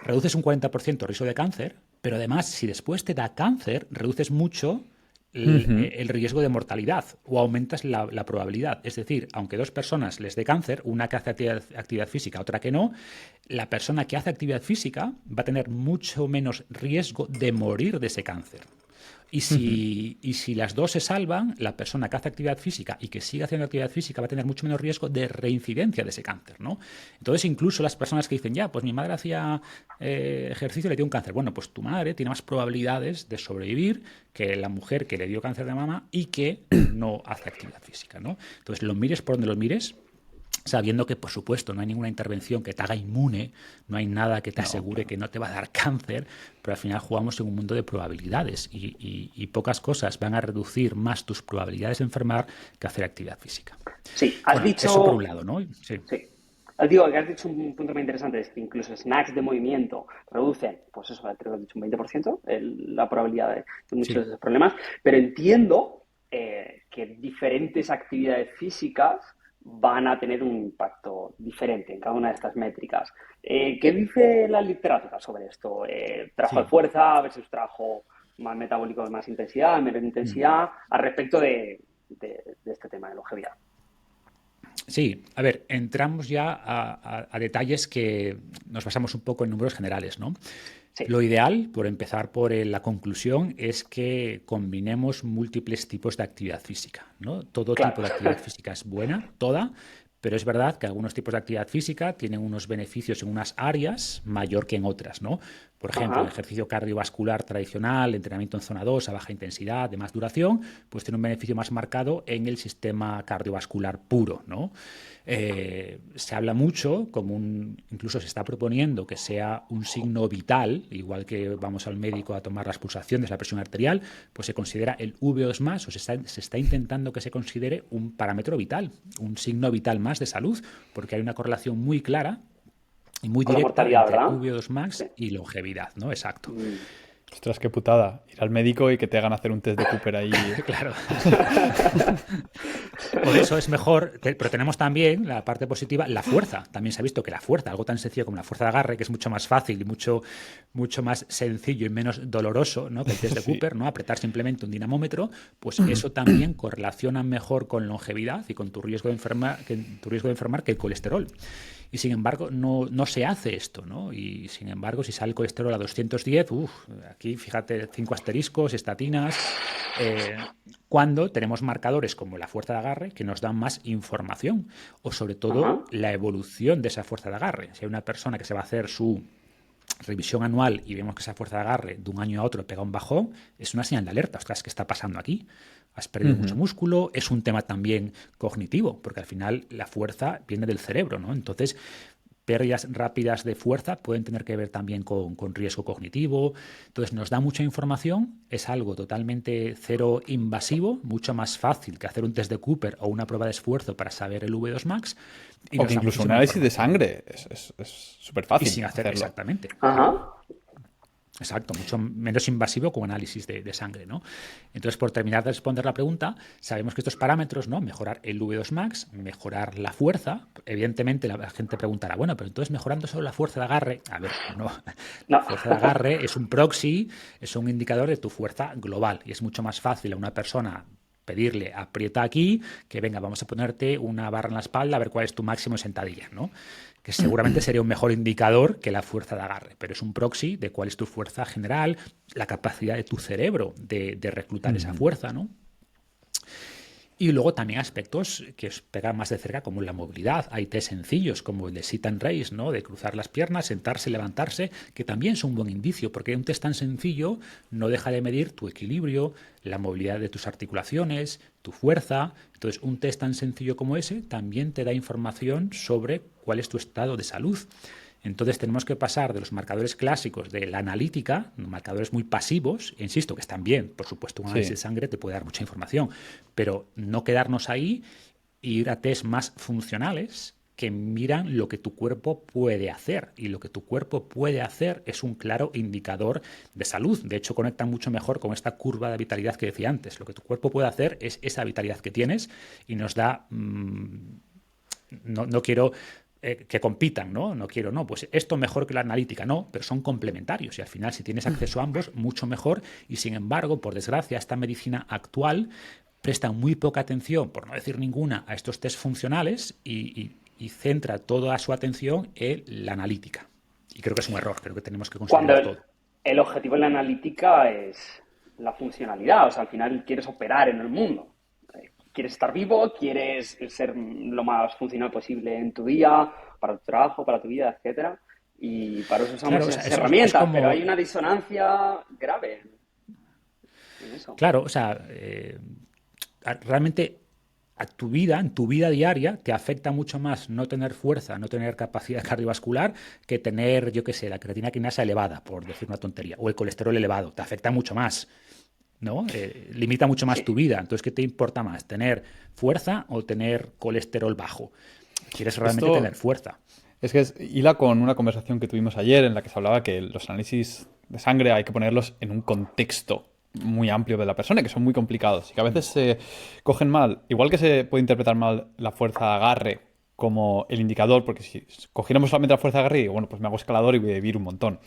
Reduces un 40% el riesgo de cáncer, pero además, si después te da cáncer, reduces mucho el riesgo de mortalidad o aumentas la probabilidad. Es decir, aunque dos personas les dé cáncer, una que hace actividad física, otra que no, la persona que hace actividad física va a tener mucho menos riesgo de morir de ese cáncer. Y si las dos se salvan, la persona que hace actividad física y que sigue haciendo actividad física va a tener mucho menos riesgo de reincidencia de ese cáncer, ¿no? Entonces, incluso las personas que dicen, pues mi madre hacía ejercicio y le dio un cáncer. Bueno, pues tu madre tiene más probabilidades de sobrevivir que la mujer que le dio cáncer de mama y que no hace actividad física, ¿no? Entonces, lo mires por donde lo mires, sabiendo que, por supuesto, no hay ninguna intervención que te haga inmune, no hay nada que te asegure que no te va a dar cáncer, pero al final jugamos en un mundo de probabilidades y pocas cosas van a reducir más tus probabilidades de enfermar que hacer actividad física. Sí, has dicho... Eso por un lado, ¿no? Sí. Digo, que has dicho un punto muy interesante, es que incluso snacks de movimiento reducen, pues eso, creo que has dicho un 20% la probabilidad de muchos de esos problemas, pero entiendo que diferentes actividades físicas van a tener un impacto diferente en cada una de estas métricas. ¿Qué dice la literatura sobre esto? ¿Trabajo de fuerza versus trabajo más metabólico de más intensidad, menor intensidad, al respecto de este tema de longevidad? Sí, a ver, entramos ya a detalles que nos basamos un poco en números generales, ¿no? Sí. Lo ideal, por empezar por la conclusión, es que combinemos múltiples tipos de actividad física, ¿no? Todo tipo de actividad física es buena, toda, pero es verdad que algunos tipos de actividad física tienen unos beneficios en unas áreas mayor que en otras, ¿no? Por ejemplo, el ejercicio cardiovascular tradicional, entrenamiento en zona 2 a baja intensidad, de más duración, pues tiene un beneficio más marcado en el sistema cardiovascular puro, ¿no? Se habla mucho, incluso se está proponiendo que sea un signo vital, igual que vamos al médico a tomar las pulsaciones, la presión arterial, pues se considera el VO2+, o se está intentando que se considere un parámetro vital, un signo vital más de salud, porque hay una correlación muy clara y muy directa entre VO2 y longevidad, ¿no? Exacto. Ostras, qué putada. Ir al médico y que te hagan hacer un test de Cooper ahí. Claro. Por eso es mejor, pero tenemos también la parte positiva, la fuerza. También se ha visto que la fuerza, algo tan sencillo como la fuerza de agarre, que es mucho más fácil y mucho más sencillo y menos doloroso, ¿no? Que el test de Cooper, ¿no? Apretar simplemente un dinamómetro, pues eso también correlaciona mejor con longevidad y con tu riesgo de enfermar que el colesterol. Y sin embargo, no se hace esto, ¿no? Y sin embargo, si sale el colesterol a 210, aquí fíjate, 5 asteriscos, estatinas, cuando tenemos marcadores como la fuerza de agarre que nos dan más información, o sobre todo la evolución de esa fuerza de agarre. Si hay una persona que se va a hacer su revisión anual y vemos que esa fuerza de agarre de un año a otro pega un bajón, es una señal de alerta. Ostras, ¿qué está pasando aquí? Has perdido mucho músculo, es un tema también cognitivo, porque al final la fuerza viene del cerebro, ¿no? Entonces, pérdidas rápidas de fuerza pueden tener que ver también con riesgo cognitivo. Entonces, nos da mucha información, es algo totalmente cero invasivo, mucho más fácil que hacer un test de Cooper o una prueba de esfuerzo para saber el V2 Max. O que incluso un análisis de sangre es súper fácil. Y sin hacer hacerlo. exactamente. Ajá. Exacto, mucho menos invasivo con análisis de sangre, ¿no? Entonces, por terminar de responder la pregunta, sabemos que estos parámetros, ¿no? Mejorar el V2 Max, mejorar la fuerza. Evidentemente, la gente preguntará, bueno, pero entonces mejorando solo la fuerza de agarre. A ver, no. La fuerza de agarre es un proxy, es un indicador de tu fuerza global. Y es mucho más fácil a una persona pedirle aprieta aquí, que venga, vamos a ponerte una barra en la espalda a ver cuál es tu máximo en sentadilla, ¿no? Que seguramente sería un mejor indicador que la fuerza de agarre, pero es un proxy de cuál es tu fuerza general, la capacidad de tu cerebro de reclutar esa fuerza, ¿no? Y luego también aspectos que os pegan más de cerca, como la movilidad. Hay test sencillos, como el de sit and raise, ¿no? De cruzar las piernas, sentarse, levantarse, que también es un buen indicio, porque un test tan sencillo no deja de medir tu equilibrio, la movilidad de tus articulaciones, tu fuerza. Entonces, un test tan sencillo como ese también te da información sobre cuál es tu estado de salud. Entonces tenemos que pasar de los marcadores clásicos de la analítica, marcadores muy pasivos, insisto, que están bien, por supuesto, un análisis de sangre te puede dar mucha información, pero no quedarnos ahí e ir a test más funcionales que miran lo que tu cuerpo puede hacer. Y lo que tu cuerpo puede hacer es un claro indicador de salud. De hecho, conecta mucho mejor con esta curva de vitalidad que decía antes. Lo que tu cuerpo puede hacer es esa vitalidad que tienes y nos da... No quiero... que compitan, ¿no? No quiero, no, pues esto mejor que la analítica, no, pero son complementarios y al final si tienes acceso a ambos, mucho mejor y sin embargo, por desgracia, esta medicina actual presta muy poca atención, por no decir ninguna, a estos test funcionales y centra toda su atención en la analítica. Y creo que es un error, creo que tenemos que considerar todo. El objetivo en la analítica es la funcionalidad, o sea, al final quieres operar en el mundo. Quieres estar vivo, quieres ser lo más funcional posible en tu día, para tu trabajo, para tu vida, etcétera. Y para eso usamos esas herramientas, pero hay una disonancia grave en eso. Claro, o sea, realmente a tu vida, en tu vida diaria, te afecta mucho más no tener fuerza, no tener capacidad cardiovascular, que tener, yo qué sé, la creatina quinasa elevada, por decir una tontería, o el colesterol elevado. Te afecta mucho más, ¿no? Limita mucho más tu vida. Entonces, ¿qué te importa más? ¿Tener fuerza o tener colesterol bajo? ¿Quieres realmente tener fuerza? Es que hila con una conversación que tuvimos ayer en la que se hablaba que los análisis de sangre hay que ponerlos en un contexto muy amplio de la persona, que son muy complicados y que a veces se cogen mal. Igual que se puede interpretar mal la fuerza de agarre como el indicador, porque si cogiéramos solamente la fuerza de agarre, digo, bueno, pues me hago escalador y voy a vivir un montón.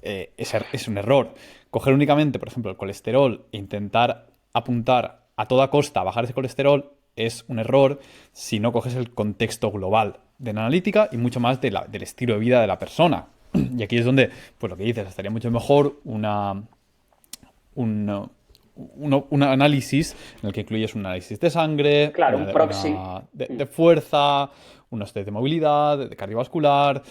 Es un error. Coger únicamente, por ejemplo, el colesterol e intentar apuntar a toda costa a bajar ese colesterol es un error si no coges el contexto global de la analítica y mucho más del estilo de vida de la persona. Y aquí es donde, pues lo que dices, estaría mucho mejor un análisis en el que incluyes un análisis de sangre, claro, un proxy de fuerza, unos test de movilidad, de cardiovascular,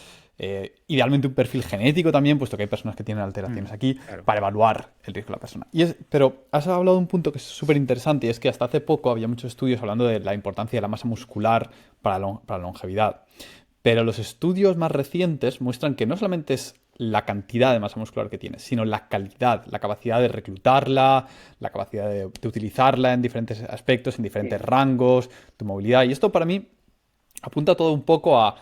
idealmente un perfil genético también, puesto que hay personas que tienen alteraciones aquí, claro, para evaluar el riesgo de la persona. Pero has hablado de un punto que es súper interesante y es que hasta hace poco había muchos estudios hablando de la importancia de la masa muscular para la longevidad. Pero los estudios más recientes muestran que no solamente es la cantidad de masa muscular que tienes, sino la calidad, la capacidad de reclutarla, la capacidad de utilizarla en diferentes aspectos, en diferentes rangos, tu movilidad. Y esto para mí apunta todo un poco a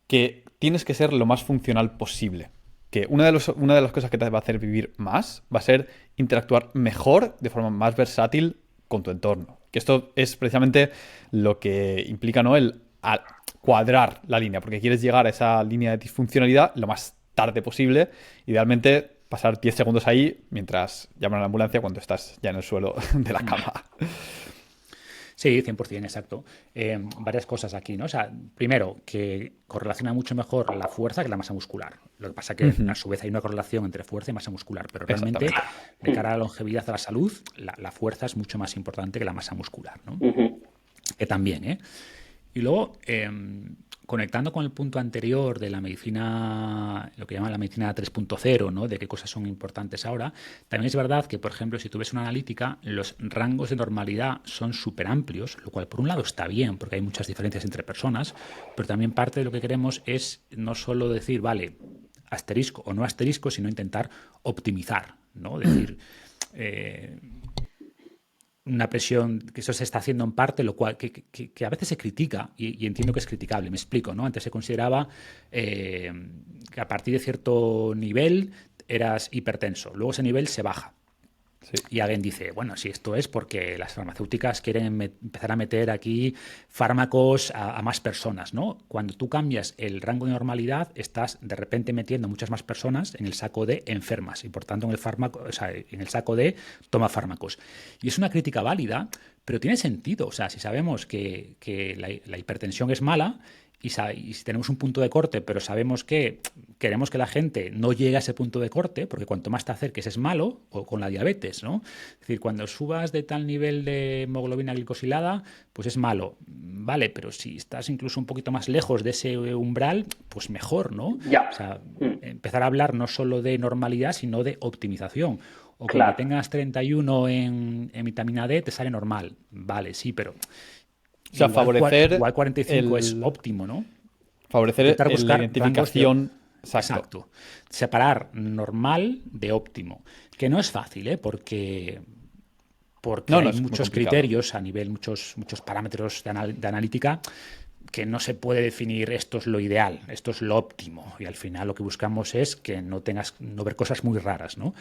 que tienes que ser lo más funcional posible. Que una de las cosas que te va a hacer vivir más va a ser interactuar mejor, de forma más versátil, con tu entorno. Que esto es precisamente lo que implica, ¿no?, el cuadrar la línea, porque quieres llegar a esa línea de disfuncionalidad lo más tarde posible, idealmente pasar 10 segundos ahí mientras llaman a la ambulancia cuando estás ya en el suelo de la cama. Sí, 100%, exacto. Varias cosas aquí, ¿no? O sea, primero, que correlaciona mucho mejor la fuerza que la masa muscular. Lo que pasa que, a su vez, hay una correlación entre fuerza y masa muscular, pero realmente, Exactamente. de cara a la longevidad, a la salud, la fuerza es mucho más importante que la masa muscular, ¿no? Ujú. Que también, ¿eh? Y luego, conectando con el punto anterior de la medicina, lo que llaman la medicina 3.0, ¿no? De qué cosas son importantes ahora, también es verdad que, por ejemplo, si tú ves una analítica, los rangos de normalidad son súper amplios, lo cual por un lado está bien, porque hay muchas diferencias entre personas, pero también parte de lo que queremos es no solo decir, vale, asterisco o no asterisco, sino intentar optimizar, ¿no? Decir, una presión, que eso se está haciendo en parte, lo cual que a veces se critica y entiendo que es criticable, me explico, ¿no? Antes se consideraba que a partir de cierto nivel eras hipertenso, luego ese nivel se baja. Sí. Y alguien dice, bueno, si esto es porque las farmacéuticas quieren empezar a meter aquí fármacos a más personas, ¿no? Cuando tú cambias el rango de normalidad, estás de repente metiendo muchas más personas en el saco de enfermas y por tanto en el fármaco, o sea, en el saco de toma fármacos. Y es una crítica válida, pero tiene sentido. O sea, si sabemos que la hipertensión es mala y si tenemos un punto de corte, pero sabemos que queremos que la gente no llegue a ese punto de corte, porque cuanto más te acerques es malo, o con la diabetes, ¿no? Es decir, cuando subas de tal nivel de hemoglobina glicosilada, pues es malo. Vale, pero si estás incluso un poquito más lejos de ese umbral, pues mejor, ¿no? Ya. O sea, empezar a hablar no solo de normalidad, sino de optimización. O con que Claro. tengas 31 en vitamina D te sale normal. Vale, sí, pero O sea, igual 45 es óptimo, ¿no? favorecer Intentar la buscar rangos de... identificación. Exacto. Exacto. Separar normal de óptimo. Que no es fácil, ¿eh? Porque No, no, hay es muy muchos complicado. criterios a nivel, muchos parámetros de analítica que no se puede definir esto es lo ideal, esto es lo óptimo. Y al final lo que buscamos es que no ver cosas muy raras, ¿no?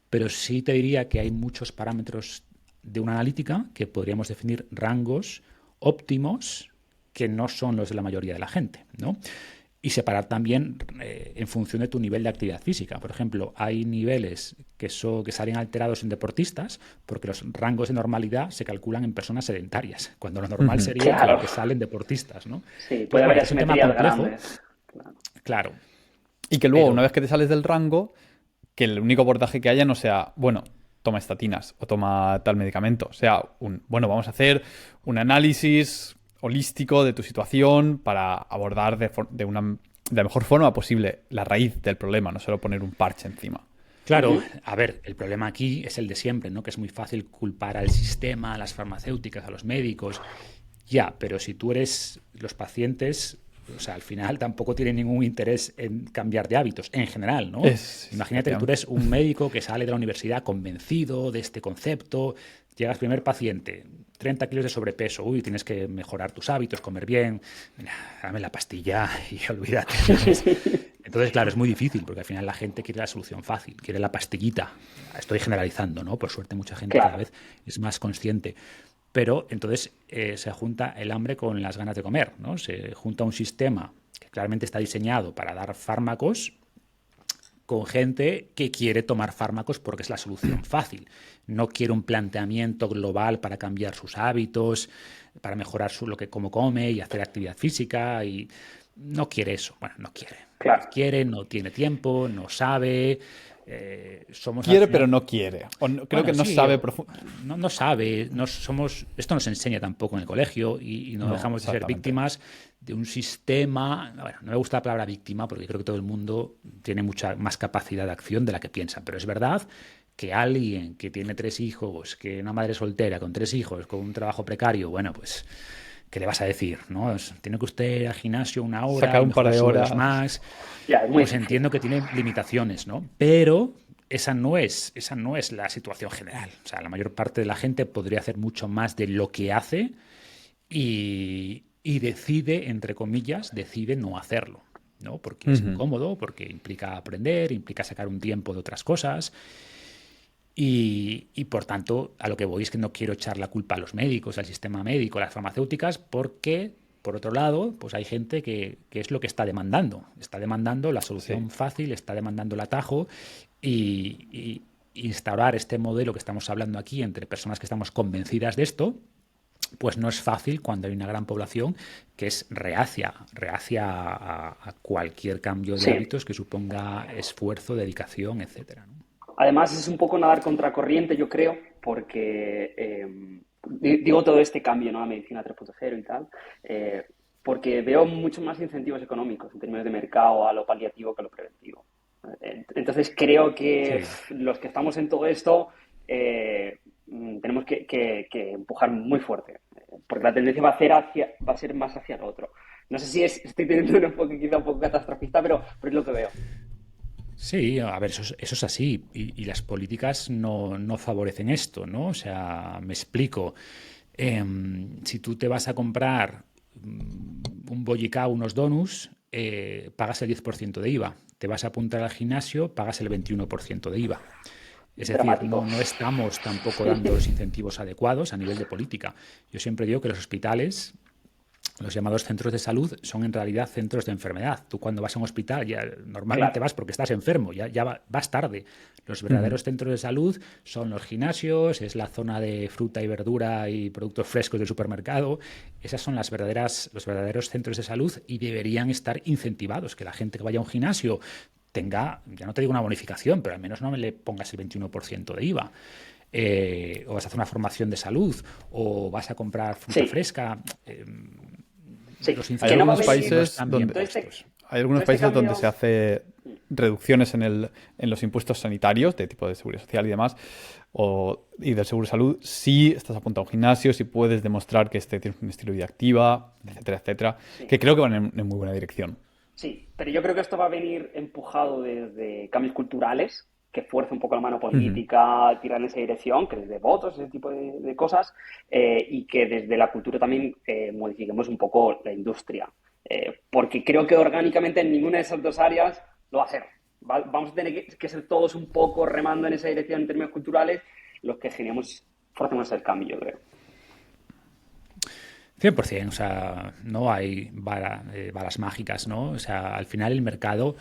Pero sí te diría que hay muchos parámetros de una analítica que podríamos definir rangos óptimos que no son los de la mayoría de la gente, ¿no? Y separar también en función de tu nivel de actividad física. Por ejemplo, hay niveles que salen alterados en deportistas porque los rangos de normalidad se calculan en personas sedentarias, cuando lo normal sería que Claro. lo que salen deportistas, ¿no? Sí, Entonces, puede haber bueno, es un tema asimetrías complejo, grandes. Claro. claro, Y que luego, una pero vez que te sales del rango, que el único abordaje que haya no sea, bueno, toma estatinas o toma tal medicamento. Sea bueno, vamos a hacer un análisis holístico de tu situación para abordar de la mejor forma posible la raíz del problema, no solo poner un parche encima. claro, a ver, el problema aquí es el de siempre, ¿no? Que es muy fácil culpar al sistema, a las farmacéuticas, a los médicos. Ya, pero si tú eres los pacientes, o sea, al final tampoco tienen ningún interés en cambiar de hábitos, en general, ¿no? Imagínate que tú eres un médico que sale de la universidad convencido de este concepto, llegas primer paciente, 30 kilos de sobrepeso, uy, tienes que mejorar tus hábitos, comer bien, mira, dame la pastilla y olvídate. Entonces, claro, es muy difícil porque al final la gente quiere la solución fácil, quiere la pastillita. Estoy generalizando, ¿no? Por suerte mucha gente cada Claro. vez es más consciente. Pero entonces se junta el hambre con las ganas de comer, ¿no? Se junta un sistema que claramente está diseñado para dar fármacos con gente que quiere tomar fármacos porque es la solución fácil. No quiere un planteamiento global para cambiar sus hábitos, para mejorar cómo come y hacer actividad física. Y no quiere eso. Bueno, no quiere. Claro. No quiere, no tiene tiempo, no sabe. Somos al Quiere, final... pero no quiere. Creo Bueno, que no sí, sabe no sabe, esto nos enseña tampoco en el colegio y no No, dejamos de ser exactamente. víctimas de un sistema. Bueno, no me gusta la palabra víctima porque creo que todo el mundo tiene mucha más capacidad de acción de la que piensa, pero es verdad que alguien que tiene 3 hijos, que una madre soltera con 3 hijos, con un trabajo precario, bueno, pues ¿qué le vas a decir? ¿No? Tiene que usted ir al gimnasio una hora, Sacar un par de mejor horas. más. Ya, es muy Pues difícil. entiendo que tiene limitaciones, ¿no? Pero esa no es la situación general. O sea, la mayor parte de la gente podría hacer mucho más de lo que hace y decide, entre comillas, decide no hacerlo, ¿no? Porque es incómodo, porque implica aprender, implica sacar un tiempo de otras cosas. Y por tanto, a lo que voy es que no quiero echar la culpa a los médicos, al sistema médico, a las farmacéuticas, porque, por otro lado, pues hay gente que es lo que está demandando. Está demandando la solución fácil, está demandando el atajo y instaurar este modelo que estamos hablando aquí entre personas que estamos convencidas de esto, pues no es fácil cuando hay una gran población que es reacia a cualquier cambio de Sí. hábitos que suponga esfuerzo, dedicación, etcétera, ¿no? Además, es un poco nadar contracorriente, yo creo, porque digo todo este cambio, ¿no? A medicina 3.0 y tal, porque veo muchos más incentivos económicos en términos de mercado a lo paliativo que a lo preventivo. Entonces, creo que Sí. los que estamos en todo esto tenemos que empujar muy fuerte, porque la tendencia va a ser más hacia el otro. No sé si estoy teniendo quizá un poco catastrofista, pero es lo que veo. Sí, a ver, eso es así. Y las políticas no favorecen esto, ¿no? O sea, me explico. Si tú te vas a comprar un bollicao, unos donuts, pagas el 10% de IVA. Te vas a apuntar al gimnasio, pagas el 21% de IVA. Es decir, Dramático. no estamos tampoco dando los incentivos adecuados a nivel de política. Yo siempre digo que los hospitales, los llamados centros de salud, son en realidad centros de enfermedad. Tú cuando vas a un hospital ya normalmente Claro. vas porque estás enfermo, ya vas tarde. Los Ujú. verdaderos centros de salud son los gimnasios, es la zona de fruta y verdura y productos frescos del supermercado. Esas son los verdaderos centros de salud y deberían estar incentivados, que la gente que vaya a un gimnasio tenga, ya no te digo una bonificación, pero al menos no me le pongas el 21% de IVA. O vas a hacer una formación de salud, o vas a comprar fruta Sí, fresca. sí. Los Hay Que no va a incentivos algunos venir no países están bien donde todo puestos. hay todo algunos este países donde cambio. se hace reducciones en los impuestos sanitarios, de tipo de seguridad social y demás, y del seguro de salud, si estás apuntado a un gimnasio, si puedes demostrar que tienes un estilo de vida activa, etcétera, etcétera, Sí, que creo que van en muy buena dirección. sí, pero yo creo que esto va a venir empujado desde cambios culturales, que fuerce un poco la mano Ujú. política, tirar en esa dirección, que desde votos, ese tipo de cosas, y que desde la cultura también modifiquemos un poco la industria. Porque creo que orgánicamente en ninguna de esas dos áreas lo va a hacer. Vamos a tener que ser todos un poco remando en esa dirección en términos culturales los que generemos, forcemos el cambio, yo creo. 100%, o sea, no hay balas mágicas, ¿no? O sea, al final el mercado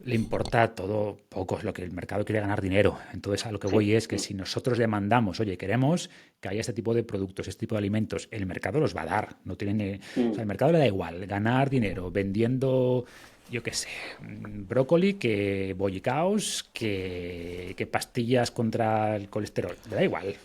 le importa todo poco, es lo que el mercado quiere ganar dinero. Entonces, a lo que Sí. voy es que si nosotros demandamos, oye, queremos que haya este tipo de productos, este tipo de alimentos, el mercado los va a dar. No tiene, o sea, Mm. el mercado le da igual ganar dinero vendiendo, yo qué sé, brócoli, que bollicaos, que pastillas contra el colesterol. Le da igual.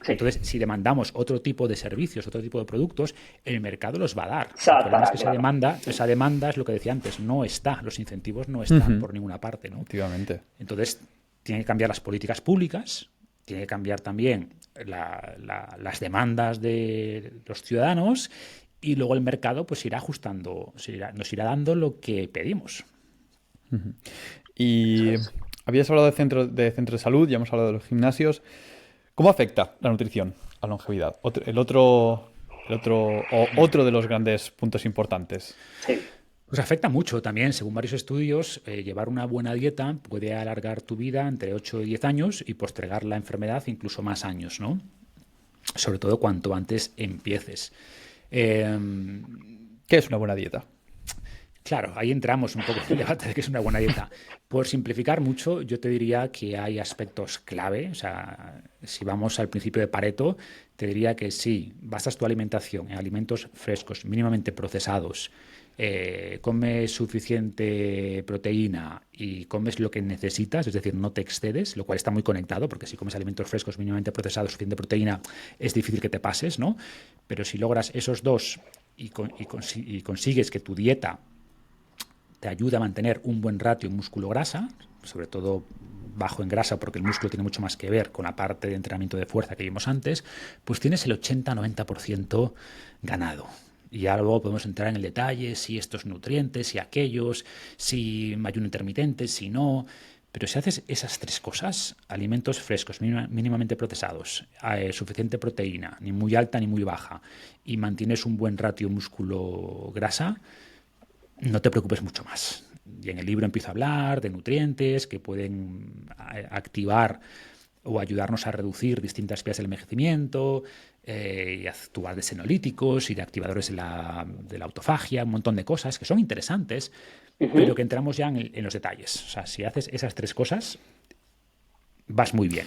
Sí. Entonces, si demandamos otro tipo de servicios, otro tipo de productos, el mercado los va a dar. Se El problema es adaptará, que claro. esa demanda es lo que decía antes, no está, los incentivos no están Ujú. por ninguna parte, ¿no? Efectivamente. Entonces, tiene que cambiar las políticas públicas, tiene que cambiar también las demandas de los ciudadanos y luego el mercado pues irá ajustando, nos irá dando lo que pedimos. Eso Y es. habías hablado de centros de salud, ya hemos hablado de los gimnasios. ¿Cómo afecta la nutrición a la longevidad? Otro de los grandes puntos importantes. Sí. Pues afecta mucho también, según varios estudios, llevar una buena dieta puede alargar tu vida entre 8 y 10 años y postergar la enfermedad incluso más años, ¿no? Sobre todo cuanto antes empieces. Eh, ¿Qué es una buena dieta? Claro, ahí entramos un poco en el debate de qué es una buena dieta. Por simplificar mucho, yo te diría que hay aspectos clave. O sea, si vamos al principio de Pareto, te diría que si basas tu alimentación en alimentos frescos, mínimamente procesados, comes suficiente proteína y comes lo que necesitas, es decir, no te excedes, lo cual está muy conectado, porque si comes alimentos frescos, mínimamente procesados, suficiente proteína, es difícil que te pases, ¿no? Pero si logras esos dos y consigues que tu dieta te ayuda a mantener un buen ratio músculo-grasa, sobre todo bajo en grasa, porque el músculo tiene mucho más que ver con la parte de entrenamiento de fuerza que vimos antes, pues tienes el 80-90% ganado. Y ya luego podemos entrar en el detalle, si estos nutrientes, si aquellos, si ayuno intermitente, si no. Pero si haces esas tres cosas, alimentos frescos, mínimamente procesados, suficiente proteína, ni muy alta ni muy baja, y mantienes un buen ratio músculo-grasa, no te preocupes mucho más. Y en el libro empiezo a hablar de nutrientes que pueden activar o ayudarnos a reducir distintas vías del envejecimiento, y actuar de senolíticos y de activadores de la autofagia, un montón de cosas que son interesantes, pero que Ujú. entramos ya en los detalles. O sea, si haces esas tres cosas, vas muy bien.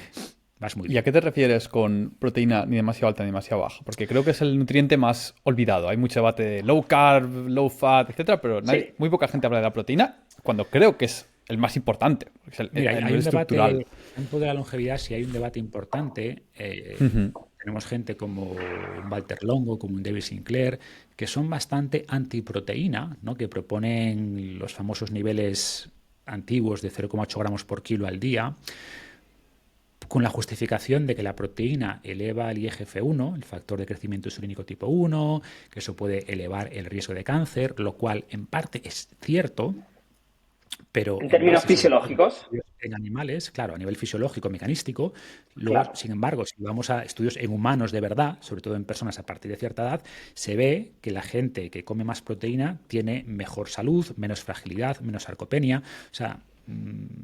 vas muy ¿Y a bien. qué te refieres con proteína ni demasiado alta ni demasiado baja? Porque creo que es el nutriente más olvidado. Hay mucho debate de low carb, low fat, etcétera, pero Sí. muy poca gente habla de la proteína cuando creo que es el más importante, porque es Mira, el hay nivel un debate, estructural. en el campo de la longevidad, si hay un debate importante. Ujú. Tenemos gente como un Walter Longo, como un David Sinclair, que son bastante antiproteína, ¿no? Que proponen los famosos niveles antiguos de 0,8 gramos por kilo al día, con la justificación de que la proteína eleva el IGF-1, el factor de crecimiento insulínico tipo 1, que eso puede elevar el riesgo de cáncer, lo cual en parte es cierto, pero En en términos base sobre todo a fisiológicos, estudios en animales, claro, a nivel fisiológico, mecanístico. Luego, claro. sin embargo, si vamos a estudios en humanos de verdad, sobre todo en personas a partir de cierta edad, se ve que la gente que come más proteína tiene mejor salud, menos fragilidad, menos sarcopenia. O sea,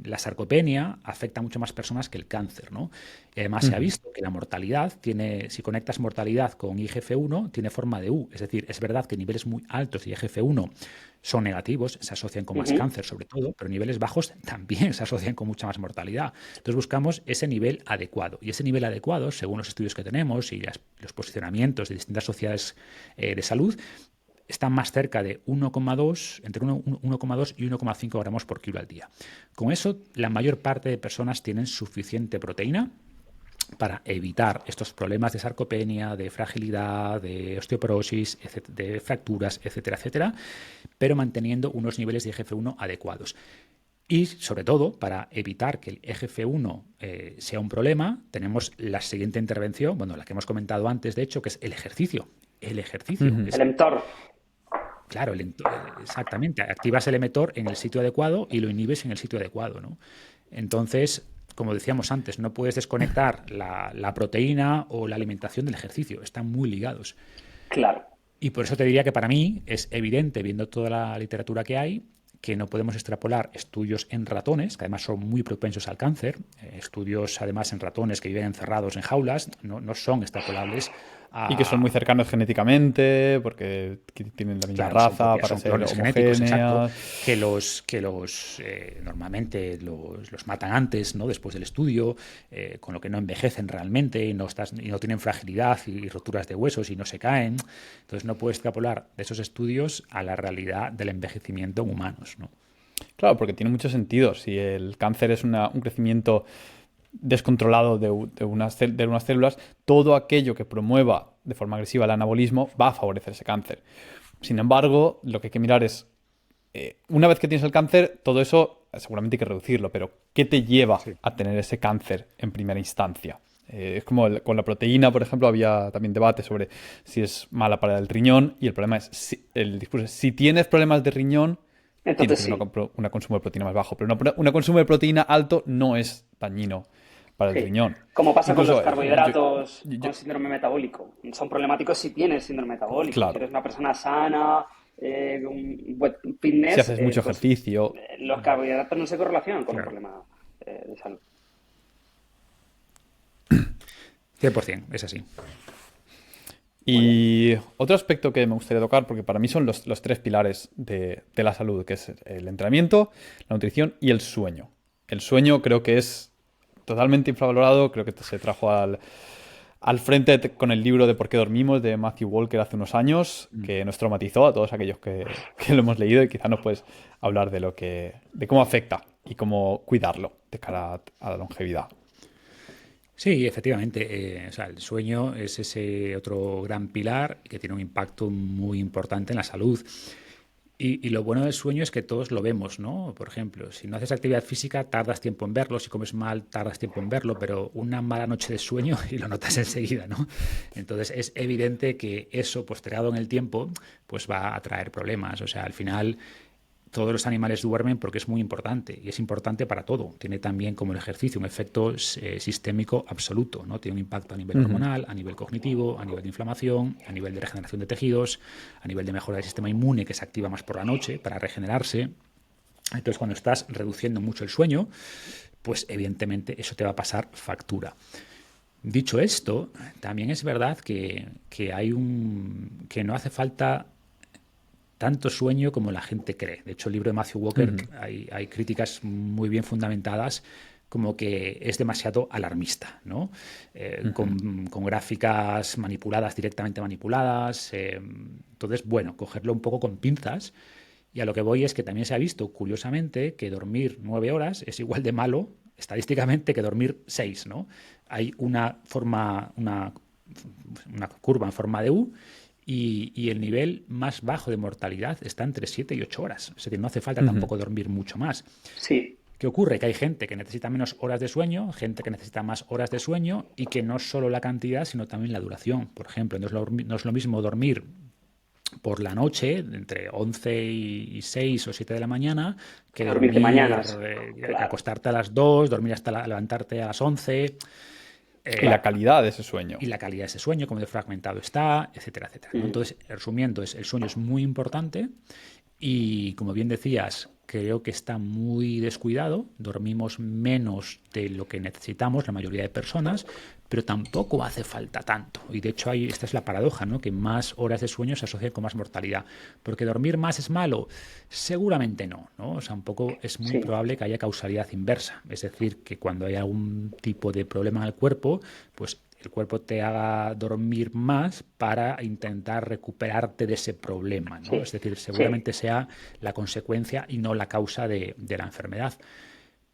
la sarcopenia afecta a mucho más personas que el cáncer, ¿no? Y además se ha Ujú. visto que la mortalidad tiene, si conectas mortalidad con IGF-1, tiene forma de U. Es decir, es verdad que niveles muy altos de IGF-1 son negativos, se asocian con más Ujú. cáncer sobre todo, pero niveles bajos también se asocian con mucha más mortalidad. Entonces buscamos ese nivel adecuado. Y ese nivel adecuado, según los estudios que tenemos y los posicionamientos de distintas sociedades de salud, están más cerca de 1,2, entre 1,2 y 1,5 gramos por kilo al día. Con eso, la mayor parte de personas tienen suficiente proteína para evitar estos problemas de sarcopenia, de fragilidad, de osteoporosis, de fracturas, etcétera, etcétera, pero manteniendo unos niveles de IGF-1 adecuados. Y sobre todo, para evitar que el IGF-1 sea un problema, tenemos la siguiente intervención, bueno, la que hemos comentado antes, de hecho, que es el ejercicio. El ejercicio Ujú. es, El mTOR. claro, exactamente, activas el mTOR en el sitio adecuado y lo inhibes en el sitio adecuado, ¿no? Entonces, como decíamos antes, no puedes desconectar la proteína o la alimentación del ejercicio, están muy ligados. Claro. Y por eso te diría que para mí es evidente, viendo toda la literatura que hay, que no podemos extrapolar estudios en ratones, que además son muy propensos al cáncer, estudios además en ratones que viven encerrados en jaulas, no son extrapolables Y que son muy a... cercanos genéticamente, porque tienen la misma Claro, son raza para son ser clones genéticos, exacto, homogéneas. que normalmente los matan antes, ¿no? Después del estudio, con lo que no envejecen realmente y no tienen fragilidad y roturas de huesos y no se caen. Entonces no puedes extrapolar de esos estudios a la realidad del envejecimiento en humanos, ¿no? Claro, porque tiene mucho sentido. Si el cáncer es un crecimiento descontrolado de unas células, todo aquello que promueva de forma agresiva el anabolismo va a favorecer ese cáncer. Sin embargo, lo que hay que mirar es, una vez que tienes el cáncer, todo eso seguramente hay que reducirlo, pero ¿qué te lleva Sí. a tener ese cáncer en primera instancia? Es como con la proteína, por ejemplo, había también debate sobre si es mala para el riñón y el problema es, el discurso es, si tienes problemas de riñón, tienes Entonces que tener sí. una consumo de proteína más bajo, pero un consumo de proteína alto no es dañino para el Sí. riñón. Como pasa con los Incluso, carbohidratos yo- con síndrome metabólico. Son problemáticos si tienes síndrome metabólico. Si claro, eres una persona sana, un buen si fitness, haces mucho pues ejercicio, los carbohidratos no se correlacionan con un Claro, problema de salud. 100%, es así. Muy bien. y otro aspecto que me gustaría tocar, porque para mí son los tres pilares de la salud, que es el entrenamiento, la nutrición y el sueño. El sueño creo que es totalmente infravalorado, creo que se trajo al frente con el libro de Por qué dormimos de Matthew Walker hace unos años, que nos traumatizó a todos aquellos que lo hemos leído y quizás nos puedes hablar de cómo afecta y cómo cuidarlo de cara a la longevidad. Sí, efectivamente. O sea, el sueño es ese otro gran pilar que tiene un impacto muy importante en la salud. Y lo bueno del sueño es que todos lo vemos, ¿no? Por ejemplo, si no haces actividad física, tardas tiempo en verlo, si comes mal, tardas tiempo en verlo, pero una mala noche de sueño y lo notas enseguida, ¿no? Entonces es evidente que eso, postergado en el tiempo, pues va a traer problemas. O sea, al final todos los animales duermen porque es muy importante y es importante para todo. Tiene también, como el ejercicio, un efecto sistémico absoluto, ¿no? Tiene un impacto a nivel Ujú. hormonal, a nivel cognitivo, a nivel de inflamación, a nivel de regeneración de tejidos, a nivel de mejora del sistema inmune que se activa más por la noche para regenerarse. Entonces, cuando estás reduciendo mucho el sueño, pues evidentemente eso te va a pasar factura. Dicho esto, también es verdad que no hace falta tanto sueño como la gente cree. De hecho, el libro de Matthew Walker Ujú. hay críticas muy bien fundamentadas como que es demasiado alarmista, ¿no? Con gráficas directamente manipuladas. Entonces, bueno, cogerlo un poco con pinzas. Y a lo que voy es que también se ha visto, curiosamente, que dormir 9 horas es igual de malo estadísticamente que dormir 6, ¿no? Hay una curva en forma de U y el nivel más bajo de mortalidad está entre 7 y 8 horas. Es decir, no hace falta tampoco dormir mucho más. Sí. ¿Qué ocurre? Que hay gente que necesita menos horas de sueño, gente que necesita más horas de sueño y que no solo la cantidad, sino también la duración. Por ejemplo, no es lo mismo dormir por la noche, entre 11 y 6 o 7 de la mañana, que dormir de mañanas. Que acostarte a las 2, dormir hasta levantarte a las 11. Y la calidad de ese sueño. Y la calidad de ese sueño, cómo de fragmentado está, etcétera, etcétera, ¿no? Entonces, resumiendo, el sueño es muy importante y, como bien decías, creo que está muy descuidado. Dormimos menos de lo que necesitamos la mayoría de personas, pero tampoco hace falta tanto. Y de hecho, esta es la paradoja, ¿no? Que más horas de sueño se asocian con más mortalidad. ¿Porque dormir más es malo? Seguramente no, ¿no? O sea, un poco es muy probable que haya causalidad inversa. Es decir, que cuando hay algún tipo de problema en el cuerpo, pues el cuerpo te haga dormir más para intentar recuperarte de ese problema, ¿no? Es decir, seguramente sea la consecuencia y no la causa de la enfermedad.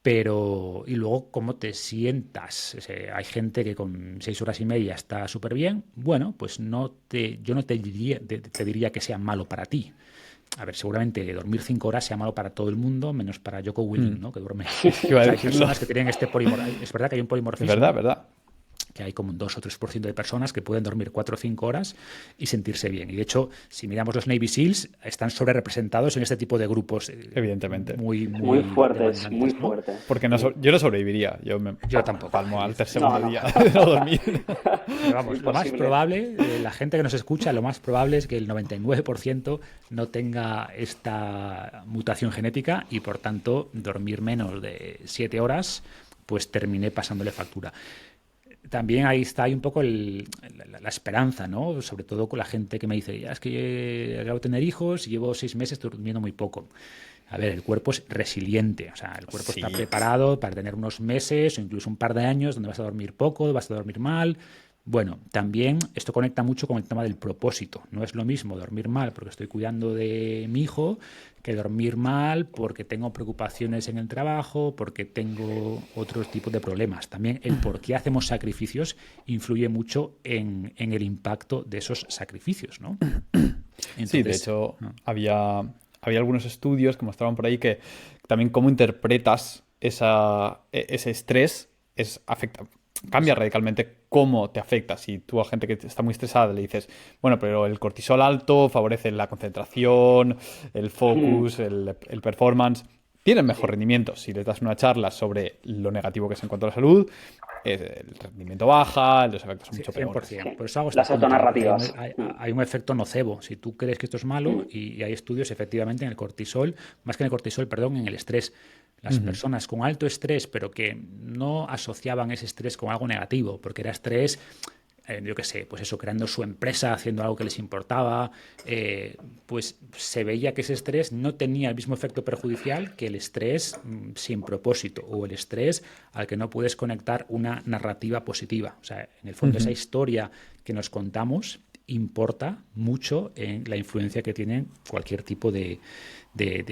Pero, y luego, ¿cómo te sientas? Hay gente que con 6 horas y media está súper bien. Bueno, pues yo no te diría que sea malo para ti. A ver, seguramente dormir 5 horas sea malo para todo el mundo, menos para Jocko Willing, ¿no? Que duerme. Hay personas que tienen este polimorfismo. Es verdad que hay un polimorfismo. Es verdad. Que hay como un 2 o 3% de personas que pueden dormir 4 o 5 horas y sentirse bien. Y de hecho, si miramos los Navy SEALs, están sobre representados en este tipo de grupos. Evidentemente. Muy fuertes, muy fuertes. Porque yo no sobreviviría. Yo tampoco. Palmo al segundo día de no dormir. Pero vamos, lo más probable, la gente que nos escucha, lo más probable es que el 99% no tenga esta mutación genética y, por tanto, dormir menos de 7 horas, pues termine pasándole factura. También ahí está un poco la esperanza, ¿no? Sobre todo con la gente que me dice, ya es que acabo de tener hijos y llevo 6 meses durmiendo muy poco. A ver, el cuerpo es resiliente, o sea, el cuerpo está preparado para tener unos meses o incluso un par de años donde vas a dormir poco, vas a dormir mal. Bueno, también esto conecta mucho con el tema del propósito. No es lo mismo dormir mal porque estoy cuidando de mi hijo que dormir mal porque tengo preocupaciones en el trabajo, porque tengo otros tipos de problemas. También el por qué hacemos sacrificios influye mucho en el impacto de esos sacrificios, ¿no? Entonces, sí, de hecho, había algunos estudios que mostraban por ahí que también cómo interpretas ese estrés cambia radicalmente cómo te afecta. Si tú a gente que está muy estresada le dices, bueno, pero el cortisol alto favorece la concentración, el focus, el performance, tienen mejor rendimiento. Si les das una charla sobre lo negativo que es en cuanto a la salud, el rendimiento baja, los efectos son mucho peores. 100%. Por eso hago las autonarrativas. Hay un efecto nocebo. Si tú crees que esto es malo, y hay estudios efectivamente en el cortisol, más que en el cortisol, perdón, en el estrés. Las personas con alto estrés, pero que no asociaban ese estrés con algo negativo, porque era estrés, yo qué sé, pues eso, creando su empresa, haciendo algo que les importaba, pues se veía que ese estrés no tenía el mismo efecto perjudicial que el estrés sin propósito o el estrés al que no puedes conectar una narrativa positiva. O sea, en el fondo esa historia que nos contamos importa mucho en la influencia que tiene cualquier tipo de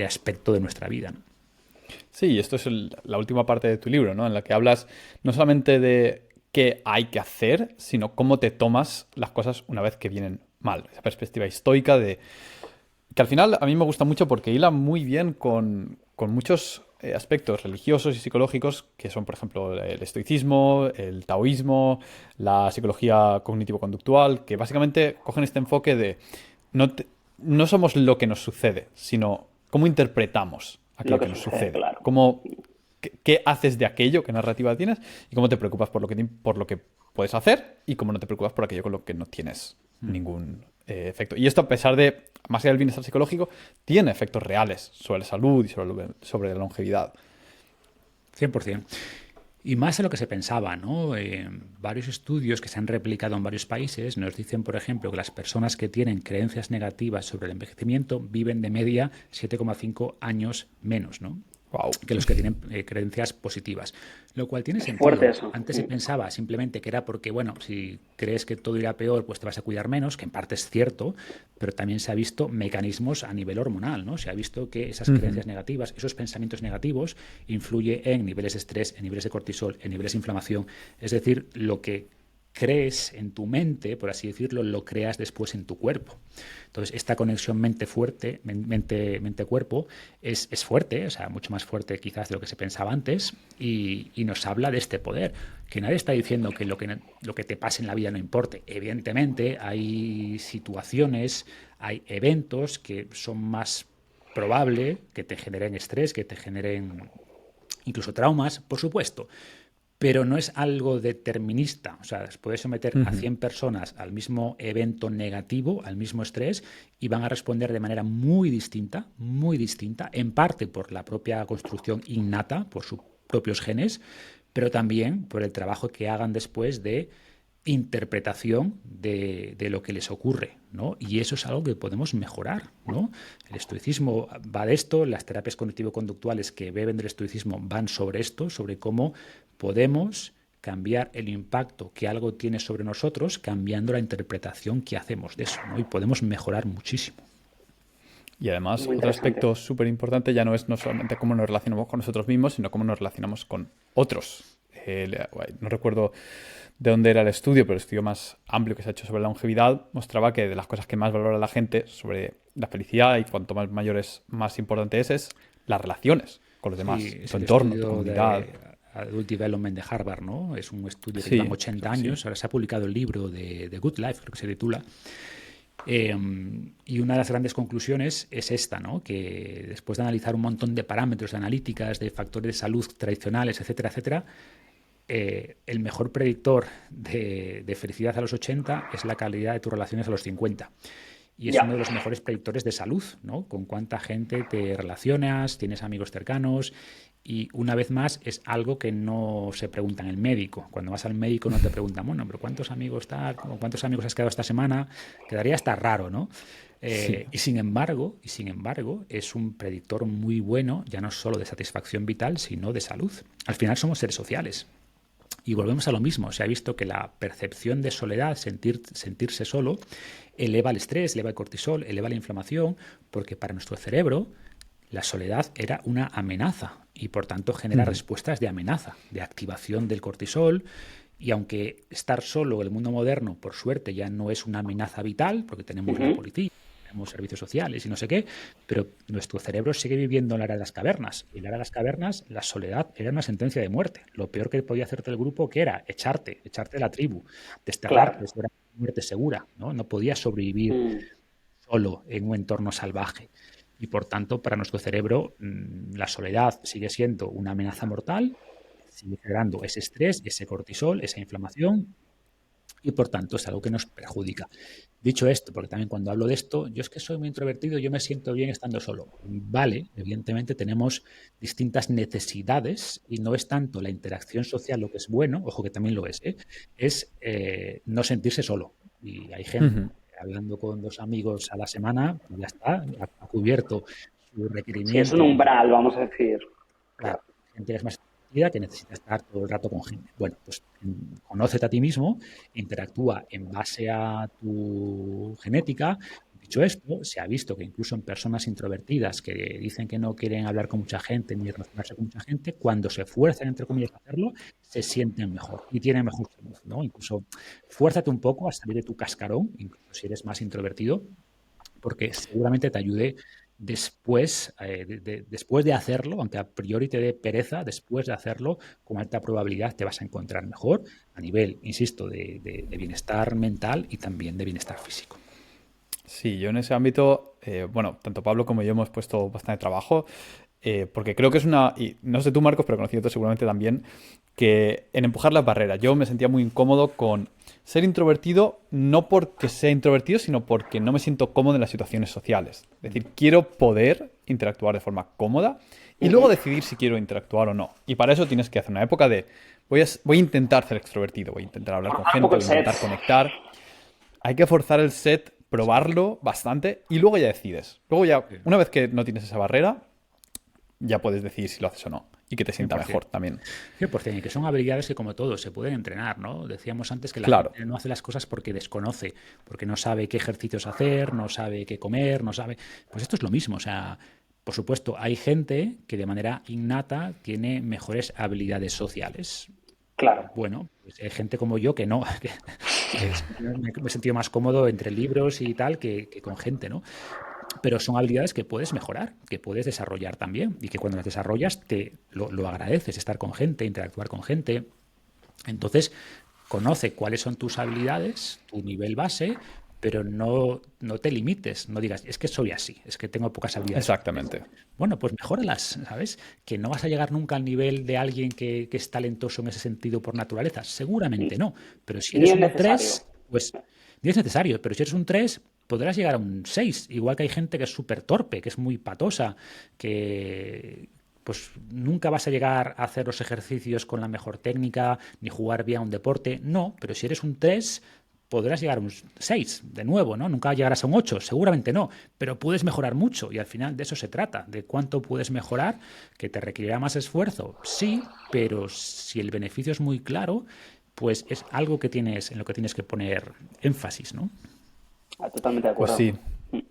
aspecto de nuestra vida, ¿no? Sí, esto es la última parte de tu libro, ¿no? En la que hablas no solamente de qué hay que hacer, sino cómo te tomas las cosas una vez que vienen mal. Esa perspectiva estoica que al final a mí me gusta mucho porque hila muy bien con muchos aspectos religiosos y psicológicos que son, por ejemplo, el estoicismo, el taoísmo, la psicología cognitivo-conductual, que básicamente cogen este enfoque de no somos lo que nos sucede, sino cómo interpretamos aquello que nos sucede. Claro. ¿Qué haces de aquello? ¿Qué narrativa tienes? Y cómo te preocupas por lo que puedes hacer y cómo no te preocupas por aquello con lo que no tienes ningún efecto. Y esto, a pesar de, más allá del bienestar psicológico, tiene efectos reales sobre la salud y sobre la longevidad. 100%. Y más de lo que se pensaba, ¿no? Varios estudios que se han replicado en varios países nos dicen, por ejemplo, que las personas que tienen creencias negativas sobre el envejecimiento viven de media 7,5 años menos, ¿no? Wow. que los que tienen creencias positivas. Lo cual tiene sentido. Fuerte eso. Antes se pensaba simplemente que era porque, bueno, si crees que todo irá peor, pues te vas a cuidar menos, que en parte es cierto, pero también se ha visto mecanismos a nivel hormonal, ¿no? Se ha visto que esas creencias negativas, esos pensamientos negativos, influyen en niveles de estrés, en niveles de cortisol, en niveles de inflamación. Es decir, lo que crees en tu mente, por así decirlo, lo creas después en tu cuerpo. Entonces, esta conexión mente-cuerpo es fuerte, o sea, mucho más fuerte quizás de lo que se pensaba antes, y nos habla de este poder. Que nadie está diciendo que lo que te pase en la vida no importe. Evidentemente, hay situaciones, hay eventos que son más probable que te generen estrés, que te generen incluso traumas, por supuesto. Pero no es algo determinista. O sea, puedes someter a 100 personas al mismo evento negativo, al mismo estrés, y van a responder de manera muy distinta, en parte por la propia construcción innata, por sus propios genes, pero también por el trabajo que hagan después de interpretación de lo que les ocurre, ¿no? Y eso es algo que podemos mejorar, ¿no? El estoicismo va de esto, las terapias cognitivo-conductuales que beben del estoicismo van sobre esto, sobre cómo podemos cambiar el impacto que algo tiene sobre nosotros cambiando la interpretación que hacemos de eso, ¿no? Y podemos mejorar muchísimo. Y además, otro aspecto súper importante ya no es no solamente cómo nos relacionamos con nosotros mismos, sino cómo nos relacionamos con otros. No recuerdo de dónde era el estudio, pero el estudio más amplio que se ha hecho sobre la longevidad mostraba que de las cosas que más valora la gente sobre la felicidad y cuanto más mayores, más importante es las relaciones con los demás, tu entorno, tu comunidad. Adult Development de Harvard, ¿no? Es un estudio que lleva 80 años. Ahora se ha publicado el libro de Good Life, creo que se titula. Y una de las grandes conclusiones es esta, ¿no? Que después de analizar un montón de parámetros, de analíticas, de factores de salud tradicionales, etcétera, etcétera, el mejor predictor de felicidad a los 80 es la calidad de tus relaciones a los 50. Y es uno de los mejores predictores de salud, ¿no? Con cuánta gente te relacionas, tienes amigos cercanos. Y una vez más es algo que no se pregunta en el médico. Cuando vas al médico no te preguntan, bueno, pero ¿cuántos amigos has quedado esta semana? Quedaría hasta raro, ¿no? Sí. Y sin embargo, es un predictor muy bueno, ya no solo de satisfacción vital, sino de salud. Al final somos seres sociales. Y volvemos a lo mismo. Se ha visto que la percepción de soledad, sentirse solo, eleva el estrés, eleva el cortisol, eleva la inflamación, porque para nuestro cerebro la soledad era una amenaza y por tanto genera respuestas de amenaza, de activación del cortisol. Y aunque estar solo en el mundo moderno, por suerte, ya no es una amenaza vital, porque tenemos la policía, tenemos servicios sociales y no sé qué, pero nuestro cerebro sigue viviendo en la era de las cavernas. Y en la era de las cavernas, la soledad era una sentencia de muerte. Lo peor que podía hacerte el grupo, ¿qué era? Echarte de la tribu, desterrarte, eso era muerte segura, ¿no? No podías sobrevivir solo en un entorno salvaje. Y por tanto, para nuestro cerebro, la soledad sigue siendo una amenaza mortal, sigue generando ese estrés, ese cortisol, esa inflamación, y por tanto es algo que nos perjudica. Dicho esto, porque también cuando hablo de esto, yo es que soy muy introvertido, yo me siento bien estando solo. Vale, evidentemente tenemos distintas necesidades y no es tanto la interacción social lo que es bueno, ojo que también lo es no sentirse solo. Y hay gente hablando con 2 amigos a la semana, ya está, ha cubierto su requerimiento. Sí, es un umbral, vamos a decir. Claro, gente que es más que necesita estar todo el rato con gente. Bueno, pues conócete a ti mismo, interactúa en base a tu genética. Dicho esto, se ha visto que incluso en personas introvertidas que dicen que no quieren hablar con mucha gente ni relacionarse con mucha gente, cuando se esfuerzan, entre comillas, a hacerlo, se sienten mejor y tienen mejor salud, ¿no? Incluso fuérzate un poco a salir de tu cascarón, incluso si eres más introvertido, porque seguramente te ayude después de hacerlo, aunque a priori te dé pereza, después de hacerlo, con alta probabilidad te vas a encontrar mejor a nivel, insisto, de bienestar mental y también de bienestar físico. Sí, yo en ese ámbito, tanto Pablo como yo hemos puesto bastante trabajo, porque creo que es y no sé tú, Marcos, pero conocido seguramente también, que en empujar las barreras. Yo me sentía muy incómodo con ser introvertido, no porque sea introvertido, sino porque no me siento cómodo en las situaciones sociales. Es decir, quiero poder interactuar de forma cómoda y luego decidir si quiero interactuar o no. Y para eso tienes que hacer una época de voy a intentar ser extrovertido, voy a intentar hablar con gente, voy a intentar conectar. Hay que forzar el set, probarlo bastante y luego ya decides. Luego ya, una vez que no tienes esa barrera, ya puedes decidir si lo haces o no y que te sienta 100%. mejor también. 100%, y que son habilidades que, como todo, se pueden entrenar, ¿no? Decíamos antes que la Claro. gente no hace las cosas porque desconoce, porque no sabe qué ejercicios hacer, no sabe qué comer, no sabe... Pues esto es lo mismo, o sea, por supuesto, hay gente que de manera innata tiene mejores habilidades sociales. Claro. Bueno, pues hay gente como yo que no, que me he sentido más cómodo entre libros y tal que con gente, ¿no? Pero son habilidades que puedes mejorar, que puedes desarrollar también y que cuando las desarrollas lo agradeces, estar con gente, interactuar con gente. Entonces, conoce cuáles son tus habilidades, tu nivel base, pero no te limites, no digas, es que soy así, es que tengo pocas habilidades. Exactamente. Bueno, pues mejóralas, ¿sabes? Que no vas a llegar nunca al nivel de alguien que es talentoso en ese sentido por naturaleza. Seguramente no. Pero si Ni eres es un necesario. 3, pues ni es necesario. Pero si eres un 3, podrás llegar a un 6. Igual que hay gente que es súper torpe, que es muy patosa, que pues nunca vas a llegar a hacer los ejercicios con la mejor técnica, ni jugar bien a un deporte. No, pero si eres un 3, podrás llegar a un 6 de nuevo, ¿no? Nunca llegarás a un 8, seguramente no, pero puedes mejorar mucho y al final de eso se trata, de cuánto puedes mejorar, que te requerirá más esfuerzo, sí, pero si el beneficio es muy claro, pues es algo que en lo que tienes que poner énfasis, ¿no? Totalmente de Pues acuerdo. sí.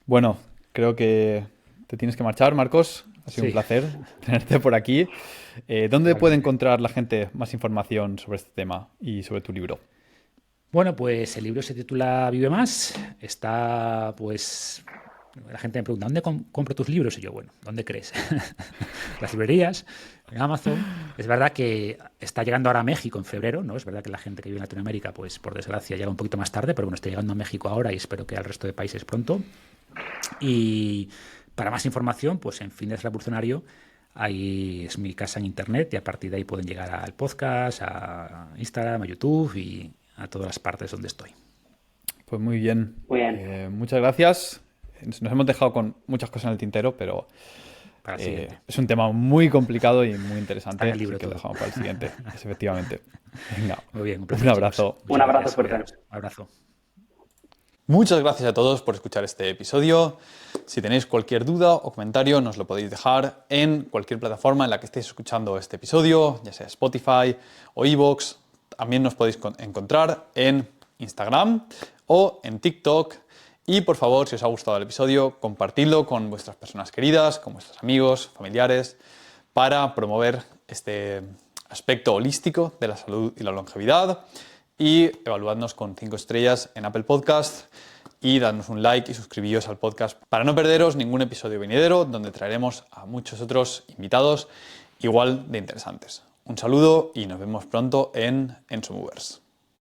Bueno, creo que te tienes que marchar, Marcos. Ha sido Sí. un placer tenerte por aquí. ¿Dónde puede encontrar la gente más información sobre este tema y sobre tu libro? Bueno, pues el libro se titula Vive Más. Está, pues, la gente me pregunta, ¿dónde compro tus libros? Y yo, bueno, ¿dónde crees? Las librerías, en Amazon. Es verdad que está llegando ahora a México en febrero, ¿no? Es verdad que la gente que vive en Latinoamérica, pues, por desgracia, llega un poquito más tarde, pero bueno, está llegando a México ahora y espero que al resto de países pronto. Y para más información, pues en Fitness Revolucionario, ahí es mi casa en internet y a partir de ahí pueden llegar al podcast, a Instagram, a YouTube y a todas las partes donde estoy. Pues muy bien. Muy bien. Muchas gracias. Nos hemos dejado con muchas cosas en el tintero, pero Para el siguiente. es un tema muy complicado y muy interesante. Está en el libro Así que lo todo. dejamos para el siguiente. Efectivamente. Venga, Muy bien, un placer, abrazo. chicos. Un Muchas abrazo gracias. fuerte. Cuidaros. Un abrazo. Muchas gracias a todos por escuchar este episodio. Si tenéis cualquier duda o comentario, nos lo podéis dejar en cualquier plataforma en la que estéis escuchando este episodio, ya sea Spotify o iVoox. También nos podéis encontrar en Instagram o en TikTok. Y por favor, si os ha gustado el episodio, compartidlo con vuestras personas queridas, con vuestros amigos, familiares, para promover este aspecto holístico de la salud y la longevidad. Y evaluadnos con 5 estrellas en Apple Podcast y dadnos un like y suscribíos al podcast para no perderos ningún episodio venidero, donde traeremos a muchos otros invitados igual de interesantes. Un saludo y nos vemos pronto en Ensomovers.